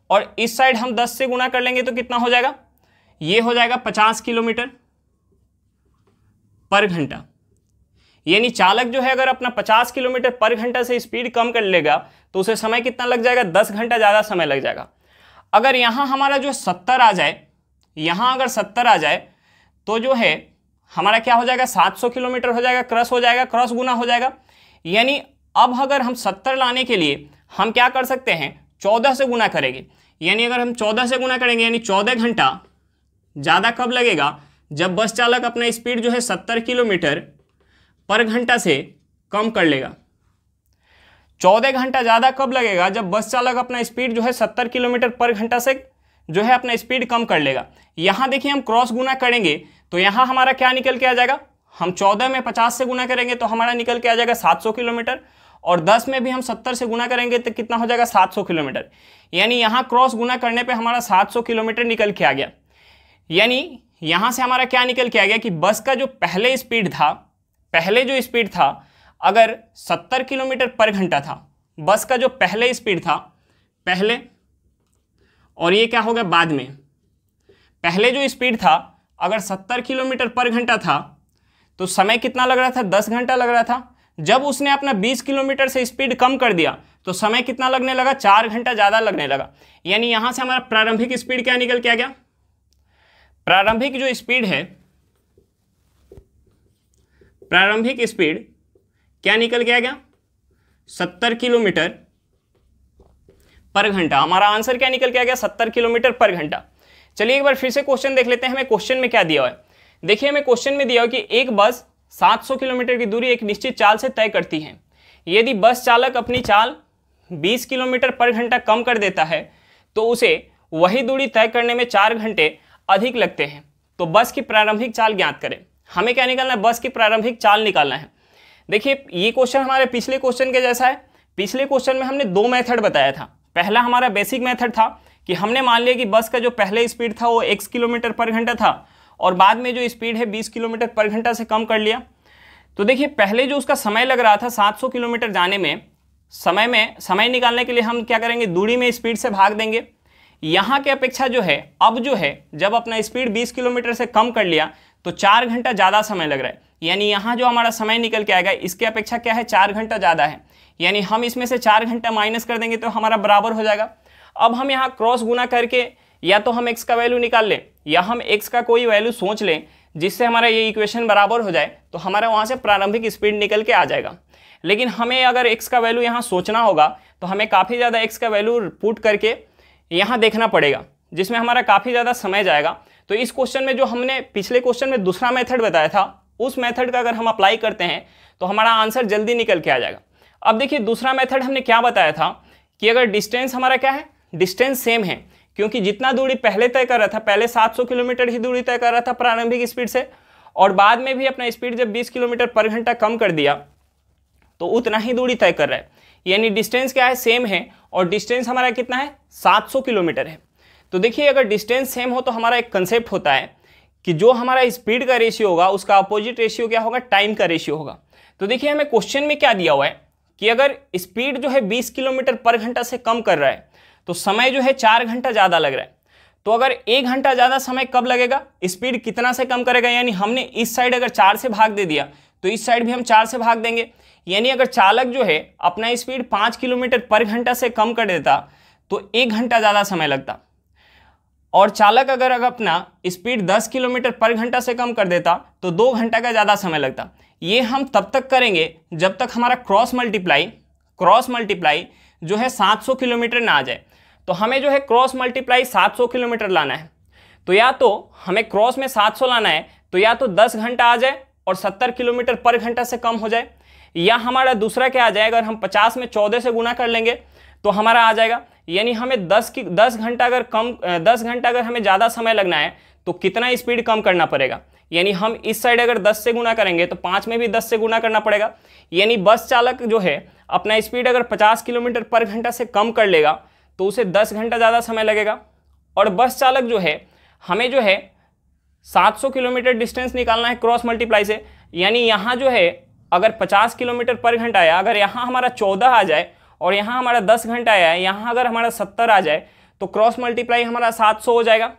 और इस साइड हम 10 से गुना कर लेंगे तो कितना हो जाएगा, ये हो जाएगा 50 किलोमीटर पर घंटा। यानी चालक जो है अगर अपना 50 किलोमीटर पर घंटा से स्पीड कम कर लेगा तो उसे समय कितना लग जाएगा, 10 घंटा ज़्यादा समय लग जाएगा। अगर यहाँ हमारा जो 70 आ जाए, यहाँ अगर 70 आ जाए तो जो है हमारा क्या हो जाएगा, 700 किलोमीटर हो जाएगा, क्रॉस हो जाएगा, क्रॉस गुना हो जाएगा। यानी अब अगर हम 70 लाने के लिए हम क्या कर सकते हैं, 14 से गुना करेंगे। यानी अगर हम 14 से गुना करेंगे, यानी 14 घंटा ज़्यादा कब लगेगा, जब बस चालक अपना स्पीड जो है 70 किलोमीटर पर घंटा से कम कर लेगा। 14 घंटा ज़्यादा कब लगेगा, जब बस चालक अपना स्पीड जो है 70 किलोमीटर पर घंटा से जो है अपना स्पीड कम कर लेगा। यहाँ देखिए हम क्रॉस गुना करेंगे तो यहाँ हमारा क्या निकल के आ जाएगा, हम 14 में 50 से गुना करेंगे तो हमारा निकल के आ जाएगा 700 किलोमीटर, और 10 में भी हम 70 से गुना करेंगे तो कितना हो जाएगा, 700 किलोमीटर। यानी यहाँ क्रॉस गुना करने पे हमारा 700 किलोमीटर निकल के आ गया। यानी यहाँ से हमारा क्या निकल के आ गया कि बस का जो पहले स्पीड था, पहले जो स्पीड था अगर 70 किलोमीटर पर घंटा था, बस का जो पहले स्पीड था, पहले, और ये क्या हो गया बाद में, पहले जो स्पीड था अगर 70 किलोमीटर पर घंटा था तो समय कितना लग रहा था, 10 घंटा लग रहा था। जब उसने अपना 20 किलोमीटर से स्पीड कम कर दिया तो समय कितना लगने लगा, 4 घंटा ज़्यादा लगने लगा। यानी यहाँ से हमारा प्रारंभिक स्पीड क्या निकल के आ गया, प्रारंभिक जो स्पीड है, प्रारंभिक स्पीड क्या निकल के आ गया, 70 किलोमीटर पर घंटा। हमारा आंसर क्या निकल के आ गया, 70 किलोमीटर पर घंटा। चलिए एक बार फिर से क्वेश्चन देख लेते हैं, हमें क्वेश्चन में क्या दिया हुआ है। देखिए हमें क्वेश्चन में दिया हुआ कि एक बस 700 किलोमीटर की दूरी एक निश्चित चाल से तय करती है। यदि बस चालक अपनी चाल 20 किलोमीटर पर घंटा कम कर देता है तो उसे वही दूरी तय करने में 4 घंटे अधिक लगते हैं। तो बस की प्रारंभिक चाल ज्ञात करें। हमें क्या निकालना है, बस की प्रारंभिक चाल निकालना है। देखिए ये क्वेश्चन हमारे पिछले क्वेश्चन के जैसा है। पिछले क्वेश्चन में हमने 2 मेथड बताया था। पहला हमारा बेसिक मेथड था कि हमने मान लिया कि बस का जो पहले स्पीड था वो x किलोमीटर पर घंटा था और बाद में जो स्पीड है 20 किलोमीटर पर घंटा से कम कर लिया। तो देखिए पहले जो उसका समय लग रहा था 700 किलोमीटर जाने में, समय निकालने के लिए हम क्या करेंगे, दूरी में स्पीड से भाग देंगे। यहाँ की अपेक्षा जो है अब जो है जब अपना स्पीड 20 किलोमीटर से कम कर लिया तो 4 घंटा ज़्यादा समय लग रहा है। यानी यहाँ जो हमारा समय निकल के आएगा इसकी अपेक्षा क्या है, 4 घंटा ज़्यादा है। यानी हम इसमें से 4 घंटा माइनस कर देंगे तो हमारा बराबर हो जाएगा। अब हम यहाँ क्रॉस गुना करके या तो हम x का वैल्यू निकाल लें या हम x का कोई वैल्यू सोच लें जिससे हमारा ये इक्वेशन बराबर हो जाए, तो हमारा वहाँ से प्रारंभिक स्पीड निकल के आ जाएगा। लेकिन हमें अगर x का वैल्यू यहाँ सोचना होगा तो हमें काफ़ी ज़्यादा x का वैल्यू पुट करके यहाँ देखना पड़ेगा, जिसमें हमारा काफ़ी ज़्यादा समय जाएगा। तो इस क्वेश्चन में जो हमने पिछले क्वेश्चन में दूसरा मेथड बताया था, उस मेथड का अगर हम अप्लाई करते हैं तो हमारा आंसर जल्दी निकल के आ जाएगा। अब देखिए दूसरा मेथड हमने क्या बताया था कि अगर डिस्टेंस हमारा क्या है, डिस्टेंस सेम है, क्योंकि जितना दूरी पहले तय कर रहा था, पहले 700 किलोमीटर ही दूरी तय कर रहा था प्रारंभिक स्पीड से, और बाद में भी अपना स्पीड जब 20 किलोमीटर पर घंटा कम कर दिया तो उतना ही दूरी तय कर रहा है, यानी डिस्टेंस क्या है, सेम है। और डिस्टेंस हमारा कितना है, 700 किलोमीटर है। तो देखिए अगर डिस्टेंस सेम हो तो हमारा एक कंसेप्ट होता है कि जो हमारा स्पीड का रेशियो होगा उसका अपोजिट रेशियो क्या होगा, टाइम का रेशियो होगा। तो देखिए हमें क्वेश्चन में क्या दिया हुआ है कि अगर स्पीड जो है 20 किलोमीटर पर घंटा से कम कर रहा है तो समय जो है 4 घंटा ज़्यादा लग रहा है। तो अगर 1 घंटा ज़्यादा समय कब लगेगा, स्पीड कितना से कम करेगा, यानी हमने इस साइड अगर 4 से भाग दे दिया तो इस साइड भी हम 4 से भाग देंगे। यानी अगर चालक जो है अपना स्पीड 5 किलोमीटर पर घंटा से कम कर देता तो 1 घंटा ज़्यादा समय लगता, और चालक अगर अपना स्पीड 10 किलोमीटर पर घंटा से कम कर देता तो 2 घंटा का ज़्यादा समय लगता। ये हम तब तक करेंगे जब तक हमारा क्रॉस मल्टीप्लाई जो है 700 किलोमीटर ना आ जाए। तो हमें जो है क्रॉस मल्टीप्लाई 700 किलोमीटर लाना है। तो या तो हमें क्रॉस में 700 लाना है, तो या तो 10 घंटा आ जाए और 70 किलोमीटर पर घंटा से कम हो जाए, या हमारा दूसरा क्या आ जाएगा, अगर हम 50 में 14 से गुना कर लेंगे तो हमारा आ जाएगा। यानी हमें 10 घंटा अगर हमें ज़्यादा समय लगना है तो कितना स्पीड कम करना पड़ेगा। यानी हम इस साइड अगर 10 से गुना करेंगे तो 5 में भी 10 से गुना करना पड़ेगा। यानी बस चालक जो है अपना स्पीड अगर 50 किलोमीटर पर घंटा से कम कर लेगा तो उसे 10 घंटा ज़्यादा समय लगेगा। और बस चालक जो है हमें जो है 700 किलोमीटर डिस्टेंस निकालना है क्रॉस मल्टीप्लाई से, यानी यहाँ जो है अगर 50 किलोमीटर पर घंटा आया, अगर यहाँ हमारा 14 आ जाए और यहाँ हमारा 10 घंटा आया है, यहाँ अगर हमारा 70 आ जाए तो क्रॉस मल्टीप्लाई हमारा 700 हो जाएगा।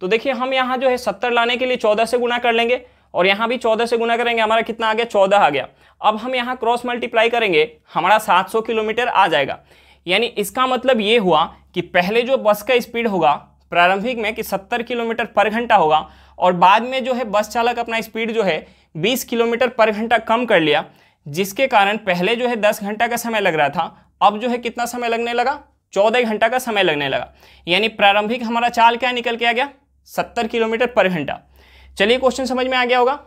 तो देखिए हम यहाँ जो है 70 लाने के लिए 14 से गुना कर लेंगे और यहाँ भी 14 से गुना करेंगे, हमारा कितना आ गया, 14 आ गया। अब हम यहाँ क्रॉस मल्टीप्लाई करेंगे, हमारा 700 किलोमीटर आ जाएगा। यानी इसका मतलब ये हुआ कि पहले जो बस का स्पीड होगा प्रारंभिक में कि 70 किलोमीटर पर घंटा होगा, और बाद में जो है बस चालक अपना स्पीड जो है 20 किलोमीटर पर घंटा कम कर लिया, जिसके कारण पहले जो है 10 घंटा का समय लग रहा था, अब जो है कितना समय लगने लगा, 14 घंटा का समय लगने लगा। यानी प्रारंभिक हमारा चाल क्या निकल के आ गया, 70 किलोमीटर पर घंटा। चलिए क्वेश्चन समझ में आ गया होगा।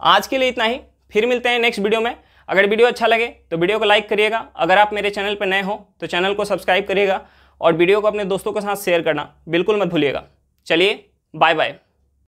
आज के लिए इतना ही, फिर मिलते हैं नेक्स्ट वीडियो में। अगर वीडियो अच्छा लगे तो वीडियो को लाइक करिएगा, अगर आप मेरे चैनल पर नए हो तो चैनल को सब्सक्राइब करिएगा, और वीडियो को अपने दोस्तों के साथ शेयर करना बिल्कुल मत भूलिएगा। चलिए बाय बाय।